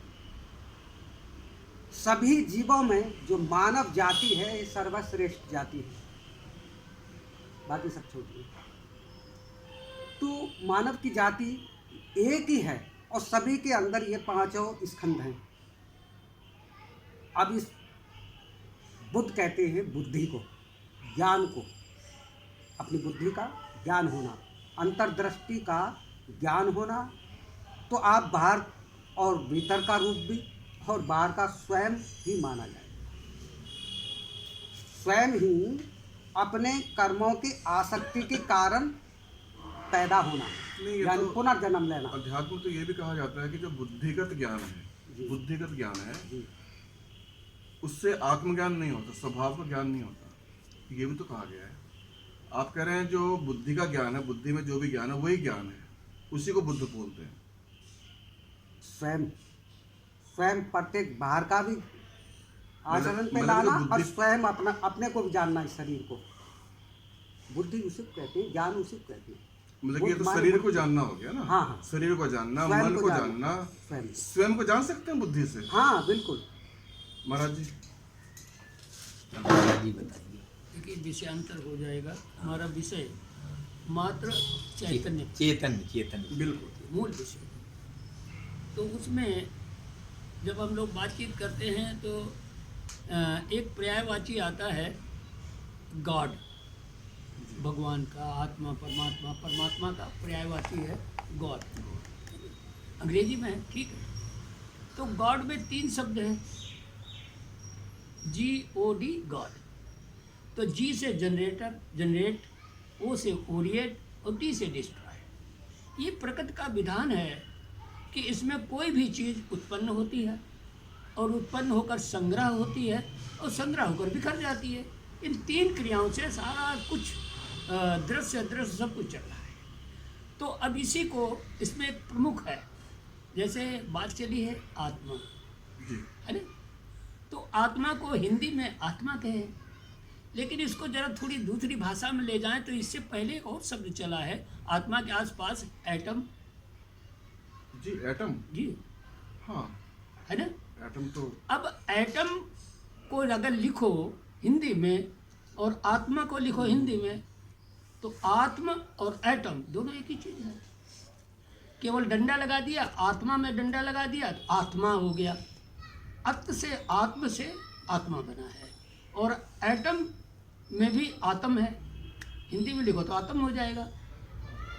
सभी जीवों में जो मानव जाति है, ये सर्वश्रेष्ठ जाति है, बाकी सब छोटी है। किंतु मानव की जाति एक ही है और सभी के अंदर ये पांचों स्कंध हैं। अब इस बुद्ध कहते हैं बुद्धि को, ज्ञान को, अपनी बुद्धि का ज्ञान होना, अंतर्दृष्टि का ज्ञान होना। तो आप बाहर और भीतर का रूप भी और बाहर का स्वयं ही माना जाए, स्वयं ही अपने कर्मों की आसक्ति के कारण पैदा होना, नहीं, ये यानी तो पुनर्जन्म लेना। अध्यात्म तो ये भी कहा जाता है कि जो बुद्धिगत ज्ञान जी। है, बुद्धिगत ज्ञान है, जी उससे आत्मज्ञान नहीं होता, स्वभाव का ज्ञान नहीं होता, ये भी तो कहा गया है। आप कह रहे हैं जो बुद्धि का ज्ञान है, बुद्धि में जो भी ज्ञान है वही ज्ञान है, उसी को बुद्ध बोलते हैं। स्वयं स्वयं प्रत्येक बाहर का भी आचरण पे मतलब लाना जो और बुद्धि- स्वयं अपना अपने को भी जानना, इस शरीर को। बुद्धि उसी को कहते हैं, ज्ञान उसी को कहते हैं। मतलब कि ये तो बुद्ध शरीर माने को जानना हो गया ना। हाँ, हाँ। शरीर को जानना, स्वयं मन को को जानना। जानना, स्वयं, स्वयं को जान सकते हैं बुद्धि से। हाँ बिल्कुल। महाराज जी महाराज जी बताइए। देखिए विषयांतर हो जाएगा। हमारा विषय मात्र चैतन्य, चेतन चेतन बिल्कुल मूल विषय। तो उसमें जब हम लोग बातचीत करते हैं तो एक पर्यायवाची आता है गॉड, भगवान का, आत्मा, परमात्मा। परमात्मा का पर्यायवाची है गॉड, अंग्रेजी में है, ठीक है। तो गॉड में 3 शब्द हैं, GOD, गॉड। तो G से जनरेटर, जनरेट, O से ओरिएट और D से डिस्ट्रॉय। ये प्रकृति का विधान है कि इसमें कोई भी चीज़ उत्पन्न होती है और उत्पन्न होकर संग्रह होती है और संग्रह होकर बिखर जाती है। इन 3 क्रियाओं से सारा कुछ दृश्य अदृश्य सब कुछ चल रहा है। तो अब इसी को इसमें एक प्रमुख है, जैसे बात चली है आत्मा, जी। है ना। तो आत्मा को हिंदी में आत्मा कहे, लेकिन इसको जरा थोड़ी दूसरी भाषा में ले जाएं तो इससे पहले एक और शब्द चला है आत्मा के आसपास, एटम। जी एटम, जी, हाँ है ना। एटम तो अब एटम को अगर लिखो हिंदी में और आत्मा को लिखो हिंदी में, तो आत्मा और एटम दोनों एक ही चीज़ है। केवल डंडा लगा दिया, आत्मा में डंडा लगा दिया तो आत्मा हो गया। अत से आत्म से आत्मा बना है, और एटम में भी आत्म है, हिंदी में लिखो तो आत्म हो जाएगा।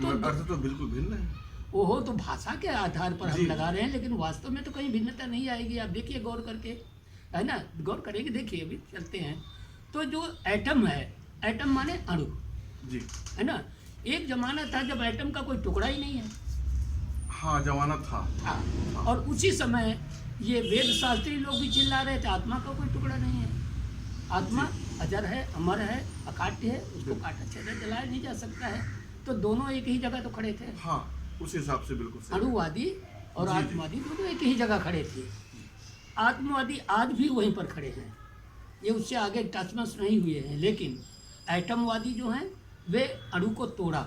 मगर अर्थ तो बिल्कुल भिन्न है। ओहो, तो भाषा के आधार पर हम जी। लगा रहे हैं, लेकिन वास्तव में तो कहीं भिन्नता नहीं आएगी। आप देखिए गौर करके, है ना, गौर करेंगे, देखिए अभी चलते हैं। तो जो एटम है, एटम माने अणु, जी है ना। एक जमाना था जब एटम का कोई टुकड़ा ही नहीं है, हाँ, जमाना था। हाँ। और उसी समय ये वेद शास्त्री लोग भी चिल्ला रहे थे आत्मा का कोई टुकड़ा नहीं है, आत्मा अजर है, अमर है, अकाट्य है, उसको काटा छेदा जलाया नहीं जा सकता है। तो दोनों एक ही जगह तो खड़े थे, हाँ, उस हिसाब से बिल्कुल सही। अणुवादी और जी, जी। आत्मवादी दोनों एक ही जगह खड़े थे। आत्मवादी आज भी वहीं पर खड़े हैं, ये उससे आगे टचमस नहीं हुए हैं। लेकिन एटमवादी जो हैं वे अणु को तोड़ा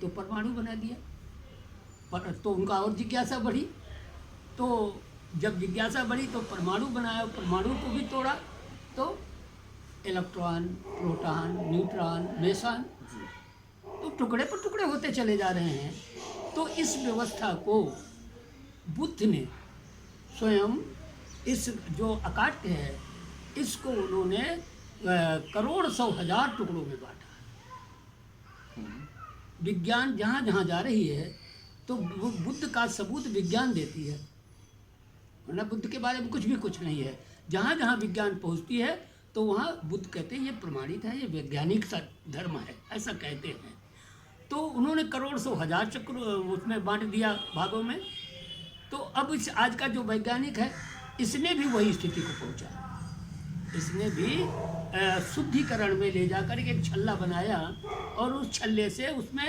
तो परमाणु बना दिया, पर तो उनका और जिज्ञासा बढ़ी। तो जब जिज्ञासा बढ़ी तो परमाणु बनाया, परमाणु को भी तोड़ा तो इलेक्ट्रॉन, प्रोटॉन, न्यूट्रॉन, मेसन, जी तो टुकड़े पर टुकड़े होते चले जा रहे हैं। तो इस व्यवस्था को बुद्ध ने स्वयं, इस जो अकाट्य है, इसको उन्होंने करोड़ 100,000 टुकड़ों में बांटा। विज्ञान जहाँ जहाँ जा रही है तो वो बुद्ध का सबूत विज्ञान देती है, वरना बुद्ध के बारे में कुछ नहीं है। जहाँ जहाँ विज्ञान पहुँचती है तो वहाँ बुद्ध कहते हैं ये प्रमाणित है, ये वैज्ञानिक सा धर्म है, ऐसा कहते हैं। तो उन्होंने करोड़ 100,000 चक्र उसमें बांट दिया भागों में। तो अब इस आज का जो वैज्ञानिक है इसने भी वही स्थिति को पहुँचा, इसने भी शुद्धिकरण में ले जाकर एक छल्ला बनाया और उस छल्ले से उसमें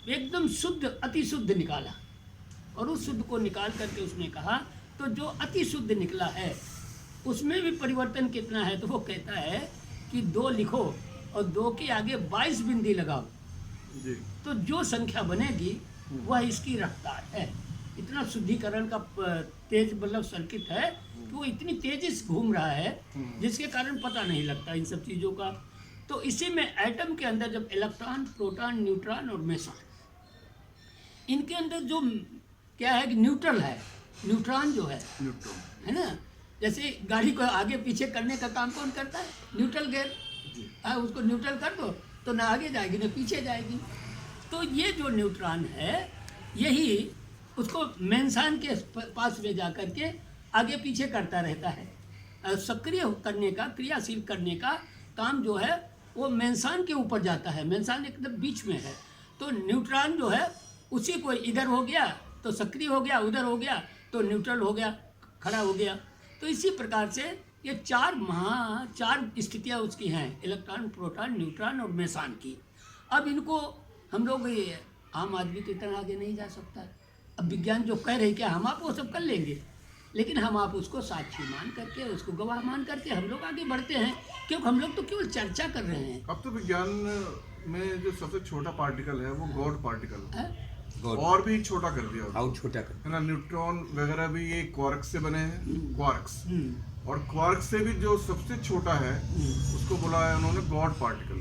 एकदम शुद्ध, अति शुद्ध निकाला, और उस शुद्ध को निकाल करके उसने कहा तो जो अति शुद्ध निकला है उसमें भी परिवर्तन कितना है, तो वो कहता है कि 2 लिखो और 2 के आगे 22 बिंदी लगाओ, जी तो जो संख्या बनेगी वह इसकी रफ्तार है। इतना शुद्धिकरण का तेज मतलब सर्किट है कि वो इतनी तेजी से घूम रहा है जिसके कारण पता नहीं लगता इन सब चीज़ों का। तो इसी में एटम के अंदर जब इलेक्ट्रॉन, प्रोटॉन, न्यूट्रॉन और मेसन, इनके अंदर जो क्या है कि न्यूट्रल है, न्यूट्रॉन जो है न्यूट्रॉन। ना, जैसे गाड़ी को आगे पीछे करने का काम कौन करता है? Neutral gear. उसको न्यूट्रल कर दो तो ना आगे जाएगी ना पीछे जाएगी। तो ये जो न्यूट्रॉन है यही उसको मेंसान के पास में जा कर के आगे पीछे करता रहता है। सक्रिय करने का, क्रियाशील करने का काम जो है वो मेंसान के ऊपर जाता है। मेंसान एकदम बीच में है। तो न्यूट्रॉन जो है उसी को इधर हो गया तो सक्रिय हो गया, उधर हो गया तो न्यूट्रल हो गया, खड़ा हो गया। तो इसी प्रकार से ये चार स्थितियाँ उसकी हैं, इलेक्ट्रॉन, प्रोटॉन, न्यूट्रॉन और मेसान की। अब इनको हम लोग आम आदमी तो इतना आगे नहीं जा सकता। अब विज्ञान जो कह रही क्या हम आप वो सब कर लेंगे, लेकिन हम आप उसको साक्षी मान करके, उसको गवाह मान करके हम लोग आगे बढ़ते हैं, क्योंकि हम लोग तो केवल चर्चा कर रहे हैं। अब तो विज्ञान में जो सबसे छोटा पार्टिकल है वो गॉड पार्टिकल है, गॉड और भी छोटा कर दिया आउट छोटा कर। है ना। न्यूट्रॉन वगैरह भी ये क्वार्क्स से बने हैं, क्वार्क्स। हम्म, और क्वार्क से भी जो सबसे छोटा है उसको बोला है उन्होंने गॉड पार्टिकल।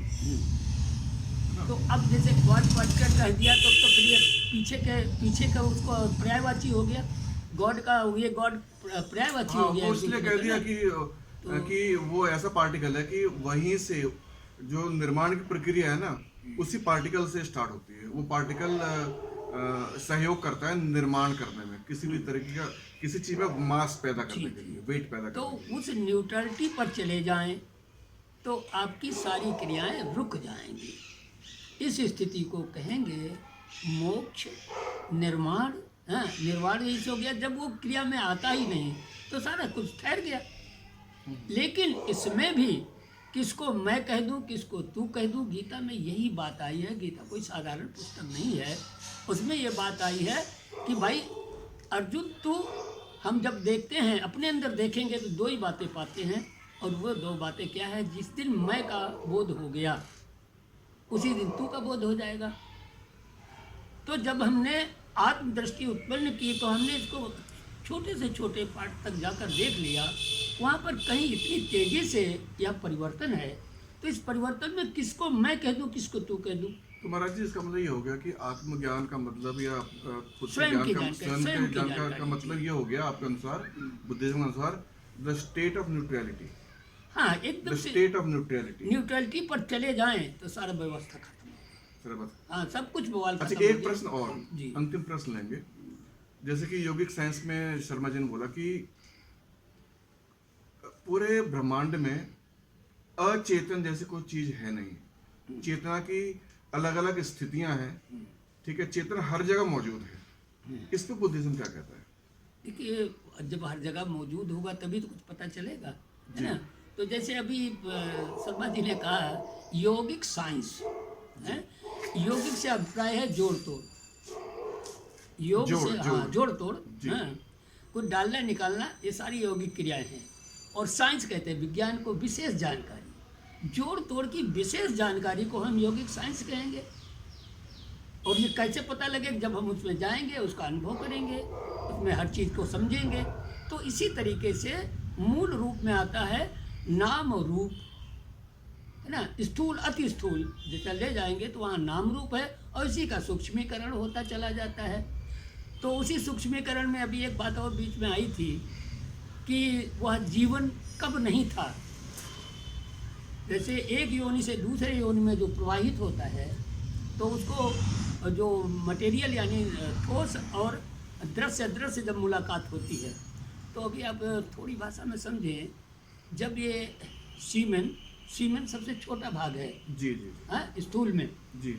तो अब जैसे गॉड पार्टिकल कह दिया तो फिर ये पीछे का उसको पर्यायवाची हो गया, गॉड का ये गॉड पर्यायवाची हाँ, हो गया। वो इसलिए कह दिया कि वो ऐसा पार्टिकल है कि वहीं से जो निर्माण की प्रक्रिया है ना उसी पार्टिकल से स्टार्ट होती है। वो पार्टिकल सहयोग करता है निर्माण करने में, किसी भी तरीके का किसी चीज में मास पैदा करने के लिए, वेट पैदा तो करने के लिए। उस न्यूट्रलिटी पर चले जाएं तो आपकी सारी क्रियाएं रुक जाएंगी। इस स्थिति को कहेंगे मोक्ष, निर्माण। हाँ, निर्वाण यही हो गया जब वो क्रिया में आता ही नहीं तो सारा कुछ ठहर गया। लेकिन इसमें भी किसको मैं कह दूं, किसको तू कह दूं, गीता में यही बात आई है। गीता कोई साधारण पुस्तक नहीं है। उसमें ये बात आई है कि भाई अर्जुन तू, हम जब देखते हैं अपने अंदर देखेंगे तो दो ही बातें पाते हैं, और वो दो बातें क्या है? जिस दिन मैं का बोध हो गया उसी दिन तू का बोध हो जाएगा। तो जब हमने आत्मदृष्टि उत्पन्न की तो हमने इसको छोटे से छोटे पार्ट तक जाकर देख लिया, वहाँ पर कहीं इतनी तेजी से यह परिवर्तन है। तो इस परिवर्तन में किसको मैं कह दूँ, किसको तू कह दूँ? तो महाराज जी इसका मतलब ये हो गया कि आत्मज्ञान का मतलब या खुद के स्वयं ज्ञान की का, जानकारी, स्वयं के ज्ञान जानकारी। का मतलब ये हो गया आपके अनुसार, बुद्धिज्म के अनुसार, द स्टेट ऑफ न्यूट्रलिटी। हाँ, एकदम द से स्टेट ऑफ न्यूट्रलिटी। न्यूट्रलिटी पर चले जाएं तो सारा व्यवस्था खत्म। सर बस। हाँ, सब कुछ बवाल खत्म अच्छा, हो एक गया। प्रश्न और, जी। अंतिम प्रश्न लेंगे। जैसे कि योगिक साइंस में शर्मा जी ने बोला कि पूरे ब्रह्मांड में अचेतन जैसी कोई चीज है नहीं, चेतना की अलग अलग स्थितियां हैं, ठीक है, चेतन हर जगह मौजूद है। इस पे बुद्धिज्म क्या कहता है? देखिए, जब हर जगह मौजूद होगा तभी तो कुछ पता चलेगा, है ना। तो जैसे अभी शर्मा जी ने कहा योगिक साइंस है, योगिक से अभिप्राय है जोड़ तोड़। योग से हाँ, जोड़ तोड़, हाँ, कुछ डालना निकालना, ये सारी योगिक क्रियाएं हैं। और साइंस कहते हैं विज्ञान को विशेष जानकारी, जोड़ तोड़ की विशेष जानकारी को हम योगिक साइंस कहेंगे। और ये कैसे पता लगे? जब हम उसमें जाएंगे, उसका अनुभव करेंगे, उसमें हर चीज़ को समझेंगे। तो इसी तरीके से मूल रूप में आता है नाम और रूप, है ना। स्थूल अति स्थूल जैसा ले जाएंगे तो वहाँ नाम रूप है, और इसी का सूक्ष्मीकरण होता चला जाता है। तो उसी सूक्ष्मीकरण में अभी एक बात और बीच में आई थी कि वह जीवन कब नहीं था। जैसे एक योनि से दूसरे योनि में जो प्रवाहित होता है तो उसको जो मटेरियल यानी ठोस और दृश्य अदृश्य जब मुलाकात होती है तो अभी आप थोड़ी भाषा में समझें, जब ये सीमेन सबसे छोटा भाग है, जी जी हाँ, स्थूल में, जी,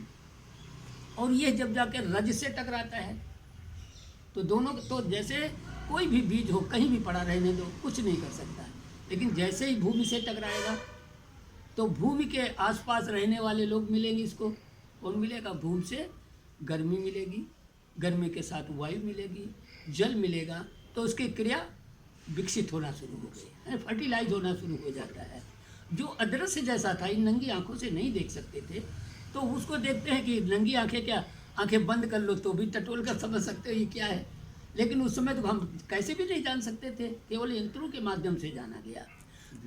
और ये जब जाकर रज से टकराता है तो दोनों, तो जैसे कोई भी बीज हो कहीं भी पड़ा रहने दो, कुछ नहीं कर सकता है। लेकिन जैसे ही भूमि से टकराएगा तो भूमि के आसपास रहने वाले लोग मिलेंगे, इसको कौन मिलेगा? भूमि से गर्मी मिलेगी, गर्मी के साथ वायु मिलेगी, जल मिलेगा, तो उसकी क्रिया विकसित होना शुरू हो गई, फर्टिलाइज होना शुरू हो जाता है। जो अदृश्य जैसा था, इन नंगी आंखों से नहीं देख सकते थे, तो उसको देखते हैं कि नंगी आंखें क्या, आंखें बंद कर लो तो भी टटोल कर समझ सकते हो ये क्या है। लेकिन उस समय तो हम कैसे भी नहीं जान सकते थे, केवल यंत्रों के माध्यम से जाना गया।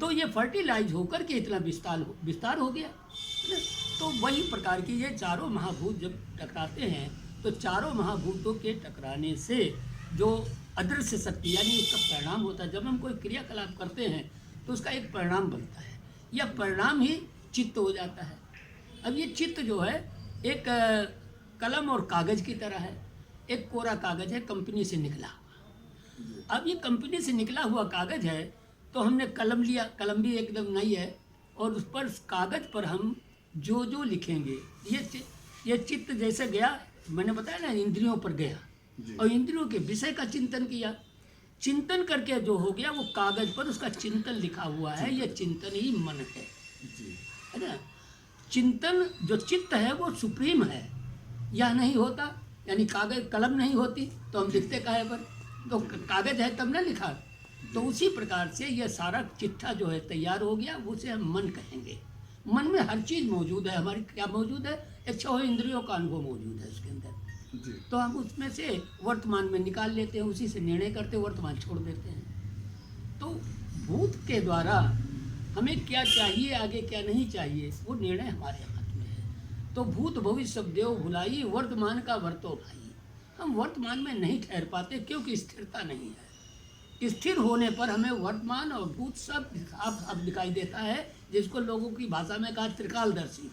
तो ये फर्टिलाइज होकर के इतना विस्तार हो गया, है ना। तो वही प्रकार की ये चारों महाभूत जब टकराते हैं तो चारों महाभूतों के टकराने से जो अदृश्य शक्ति यानी उसका परिणाम होता है। जब हम कोई क्रियाकलाप करते हैं तो उसका एक परिणाम बनता है, यह परिणाम ही चित्त हो जाता है। अब ये चित्त जो है एक कलम और कागज़ की तरह है। एक कोरा कागज़ है कंपनी से निकला हुआ। अब ये कंपनी से निकला हुआ कागज़ है तो हमने कलम लिया, कलम भी एकदम नई है, और उस पर कागज़ पर हम जो जो लिखेंगे, ये चित्त जैसे गया, मैंने बताया ना, इंद्रियों पर गया और इंद्रियों के विषय का चिंतन किया। चिंतन करके जो हो गया वो कागज़ पर उसका चिंतन लिखा हुआ है। ये चिंतन ही मन है ना। चिंतन जो चित्त है वो सुप्रीम है। यह नहीं होता यानी कागज़ कलम नहीं होती तो हम लिखते काहे पर, तो कागज़ है तब ना लिखा। तो उसी प्रकार से यह सारा चिट्ठा जो है तैयार हो गया, उसे हम मन कहेंगे। मन में हर चीज़ मौजूद है, हमारी क्या मौजूद है, एक 6 इंद्रियों का अनुभव मौजूद है उसके अंदर। तो हम उसमें से वर्तमान में निकाल लेते हैं, उसी से निर्णय करते, वर्तमान छोड़ देते हैं। तो भूत के द्वारा हमें क्या चाहिए, आगे क्या नहीं चाहिए, वो निर्णय हमारे हाथ में है। तो भूत भविष्य सब देव भुलाई, वर्तमान का वर्तो भाई। हम वर्तमान में नहीं ठहर पाते क्योंकि स्थिरता नहीं है। स्थिर होने पर हमें वर्तमान और भूत सब अब दिखाई देता है, जिसको लोगों की भाषा में कहा त्रिकालदर्शी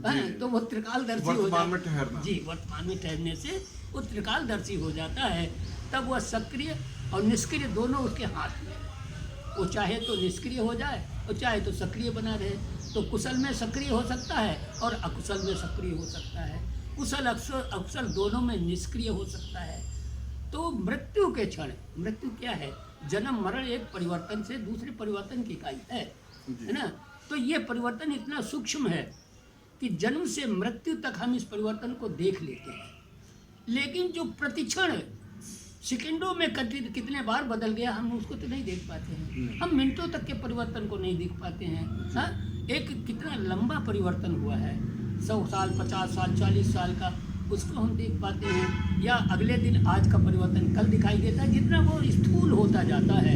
है। तो वो त्रिकालदर्शी हो जाता है जी। वर्तमान में ठहरने से वो त्रिकालदर्शी हो जाता है। तब वह सक्रिय और निष्क्रिय दोनों उसके हाथ में है। वो चाहे तो निष्क्रिय हो जाए और चाहे तो सक्रिय बना रहे। तो कुशल में सक्रिय हो सकता है और अकुशल में सक्रिय हो सकता है। कुशल अकुशल दोनों में निष्क्रिय हो सकता है। तो मृत्यु के क्षण, मृत्यु क्या है, जन्म मरण एक परिवर्तन से दूसरे परिवर्तन की इकाई है ना। तो ये परिवर्तन इतना सूक्ष्म है कि जन्म से मृत्यु तक हम इस परिवर्तन को देख लेते हैं, लेकिन जो प्रतिक्षण सेकंडों में कितने बार बदल गया हम उसको तो नहीं देख पाते हैं। हम मिनटों तक के परिवर्तन को नहीं देख पाते हैं। हाँ, एक कितना लंबा परिवर्तन हुआ है, 100 साल 50 साल 40 साल का, उसको हम देख पाते हैं। या अगले दिन आज का परिवर्तन कल दिखाई देता है। जितना वो स्थूल होता जाता है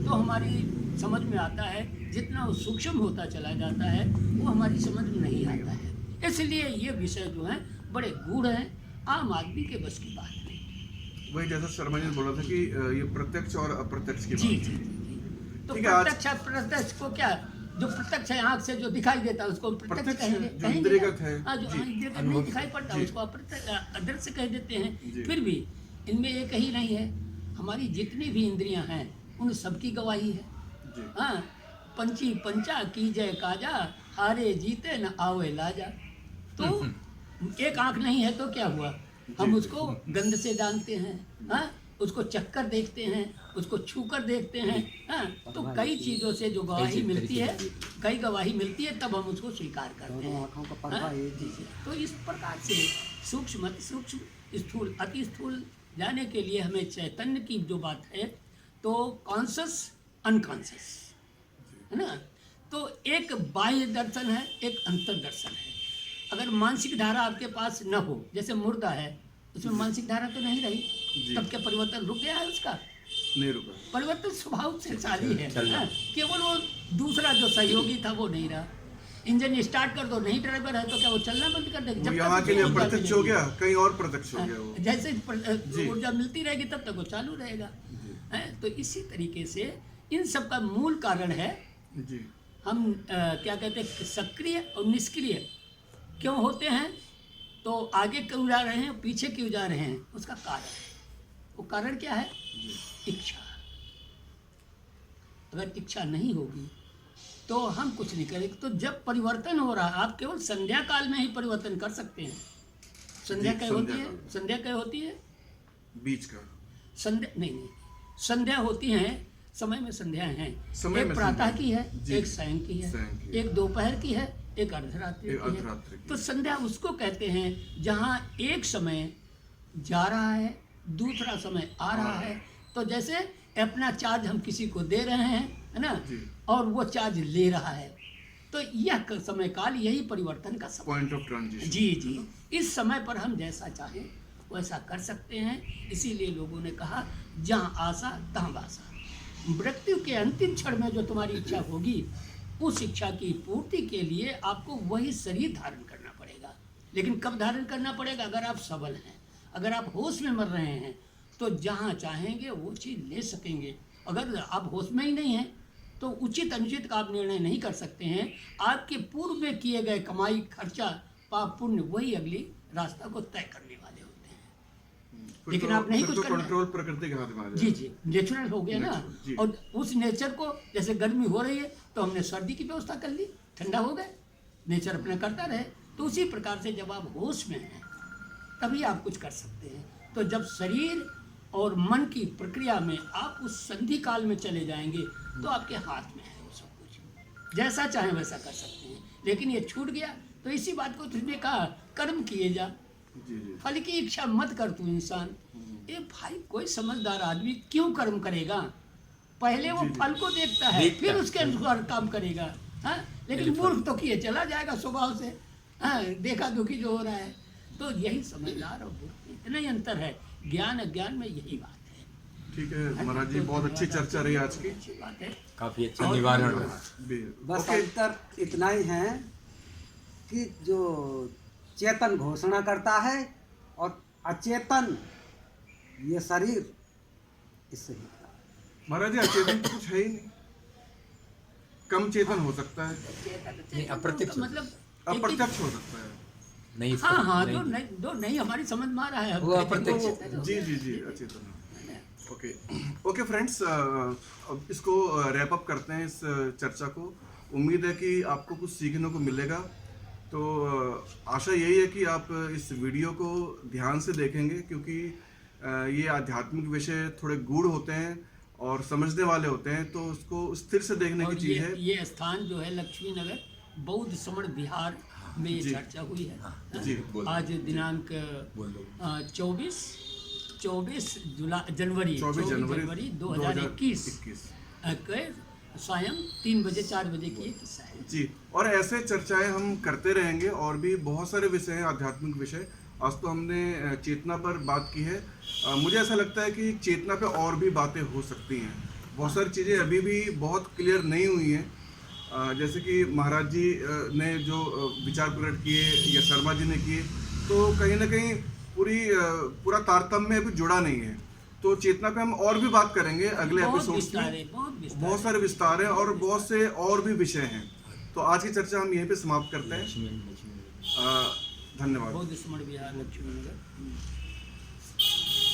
तो हमारी समझ में आता है, जितना वो सूक्ष्म होता चला जाता है वो हमारी समझ में नहीं आता है। इसलिए ये विषय जो है बड़े गूढ़ हैं, आम आदमी के बस की बात नहीं। वही जैसा शर्मा जी ने बोला था कि ये प्रत्यक्ष और अप्रत्यक्ष की जी बात जी है। जी। तो ठीक है, आज- प्रत्यक्ष अप्रत्यक्ष को क्या, जो प्रत्यक्ष है आँख से जो दिखाई देता है उसको प्रत्यक्ष प्रत्यक्ष कहेंगे, जो इंद्रियगत है। हाँ, जो जी। इंद्रियगत नहीं दिखाई पड़ता जी। उसको अप्रत्यक्ष अदृश्य कह देते हैं। जी। फिर भी इनमें एक ही नहीं है, हमारी जितनी भी इंद्रियां हैं उन सबकी गवाही है। जी। हाँ, पंची पंचा की जय काजा, हारे जीते न आवे लाजा। तो एक आँख नहीं है तो क्या हुआ, हम उसको गंध से जानते हैं। हाँ, उसको चक्कर देखते हैं, उसको छूकर देखते हैं। हाँ, तो कई चीज़ों से जो गवाही मिलती है, कई गवाही मिलती है, तब हम उसको स्वीकार करते दोनों हैं। आँखों का पर्दा हाँ, एक ही है। तो इस प्रकार से सूक्ष्म अति सूक्ष्म स्थूल अति स्थूल जाने के लिए हमें चैतन्य की जो बात है, तो कॉन्शस अनकॉन्शस है ना। तो एक बाह्य दर्शन है, एक अंतर दर्शन है। अगर मानसिक धारा आपके पास न हो, जैसे मुर्दा है उसमें मानसिक धारा तो नहीं रही, जी। तब क्या परिवर्तन रुक गया है उसका? नहीं रुका। परिवर्तन स्वभाव से जारी है। चल रहा। हाँ, केवल वो दूसरा जो सहयोगी था वो नहीं रहा। इंजन स्टार्ट कर दो, नहीं ड्राइवर है तो क्या वो चलना बंद कर देगा? वो जब तक यहाँ के उसको लिए ऊर्जा प्रत्यक्ष हो मिलेगी। गया, कहीं और प्रत्यक्ष हो गया वो। जैसे जी। ऊर्जा मिलती रहेगी तब तक वो चालू रहेगा। जी। हैं? तो इसी तरीके से इन सब का मूल कारण है, जी। हम क्या कहते हैं, सक्रिय और निष्क्रिय क्यों होते हैं, तो आगे क्यों जा रहे हैं, पीछे क्यों जा रहे हैं, उसका कारण। वो कारण क्या है? इच्छा। अगर इच्छा नहीं होगी तो हम कुछ नहीं करेंगे। तो जब परिवर्तन हो रहा है, आप केवल संध्या काल में ही परिवर्तन कर सकते हैं। संध्या जी, क्या होती संध्या है? काल। संध्या क्या होती है? बीच का संध्या नहीं, संध्या होती है, समय में संध्या हैं। समय एक में प्रातः संध्या। की है, जी। एक सायं की है, सायं की। एक दोपहर की है, एक अर्धरात्रि एक की है। अर्धरात्रि की। तो संध्या उसको कहते हैं जहाँ एक समय जा रहा है, दूसरा समय आ रहा है। तो जैसे अपना चार्ज हम किसी को दे रहे हैं, है ना, जी। और वो चार्ज ले रहा है। तो यह समय काल यही परिवर्तन का समय। Point of transition. जी जी, इस समय पर हम जैसा चाहें वैसा कर सकते हैं। इसीलिए लोगों ने कहा जहाँ आशा तहाँ बासा। मृत्यु के अंतिम क्षण में जो तुम्हारी इच्छा होगी, उस इच्छा की पूर्ति के लिए आपको वही शरीर धारण करना पड़ेगा। लेकिन कब धारण करना पड़ेगा? अगर आप सबल हैं। अगर आप होश में मर रहे हैं तो जहाँ चाहेंगे वो चीज़ ले सकेंगे। अगर आप होश में ही नहीं हैं तो उचित अनुचित का आप निर्णय नहीं कर सकते हैं। आपके पूर्व में किए गए कमाई खर्चा पाप पुण्य वही अगली रास्ता को तय करने वाले होते हैं। लेकिन आप नहीं कुछ करना। कंट्रोल प्रकृति के हाथ में आ जाए। जी जी, नेचुरल हो गया ना। जी। और उस नेचर को, जैसे गर्मी हो रही है तो हमने सर्दी की व्यवस्था कर ली, ठंडा हो गए, नेचर अपना करता रहे। तो उसी प्रकार से जब आप होश में हैं तभी आप कुछ कर सकते हैं। तो जब शरीर और मन की प्रक्रिया में आप उस संधि काल में चले जाएंगे तो आपके हाथ में है वो सब कुछ, जैसा चाहे वैसा कर सकते हैं। लेकिन ये छूट गया तो इसी बात को तुझने कहा कर्म किए जा, जी जी फल की इच्छा मत कर तू इंसान। ए भाई, कोई समझदार आदमी क्यों कर्म करेगा? पहले वो फल को देखता है, फिर उसके अनुसार काम करेगा। हाँ, लेकिन मूर्ख तो किए चला जाएगा स्वभाव से। हाँ, देखा दुखी जो हो रहा है। तो यही समझदार और मूर्ख में इतना ही अंतर है, ज्ञान अज्ञान में यही बात है। ठीक है महाराज जी, बहुत अच्छी चर्चा रही आज की। अच्छी बात है। काफी अच्छा निवारण हुआ। बस ओके, अंतर इतना ही है कि जो चेतन घोषणा करता है और अचेतन ये शरीर इससे निकला। महाराज जी अचेतन तो कुछ है ही नहीं, कम चेतन हो सकता है, नहीं, अप्रत्यक्ष मतलब अप्रत्यक्ष हो सकता है। नहीं, हाँ हाँ, नहीं, दो नहीं हमारी समझ में आ रहा है। वो अप्रत्यक्ष। जी जी जी अचेतन। ओके ओके फ्रेंड्स, अब इसको रैप अप करते हैं इस चर्चा को। उम्मीद है कि आपको कुछ सीखने को मिलेगा। तो आशा यही है कि आप इस वीडियो को ध्यान से देखेंगे, क्योंकि ये आध्यात्मिक विषय थोड़े गूढ़ होते हैं और समझने वाले होते हैं, तो उसको स्थिर से देखने की चीज़ है। ये स्थान जो है लक्ष्मी नगर बौद्ध समण बिहार में ये जी। चर्चा हुई है। जी, आज दिनांक बोल दो। 24 जनवरी 2021 के सायं 3 बजे 4 बजे की एक किस्सा है। जी, और ऐसे चर्चाएं हम करते रहेंगे, और भी बहुत सारे विषय हैं आध्यात्मिक विषय। आज तो हमने चेतना पर बात की है। मुझे ऐसा लगता है कि चेतना पे और भी बातें हो सकती हैं। बहुत सारी चीज़ें अभी भी बहुत क्लियर नहीं हुई हैं। जैसे कि महाराज जी ने जो विचार प्रकट किए या शर्मा जी ने किए, तो कहीं ना कहीं पूरा तारतम्य अभी जुड़ा नहीं है। तो चेतना पे हम और भी बात करेंगे अगले एपिसोड्स में। बहुत सारे विस्तार हैं और बहुत से और भी विषय हैं। तो आज की चर्चा हम यहीं पे समाप्त करते हैं। धन्यवाद। बौद्ध समण बिहार लक्ष्मी नगर।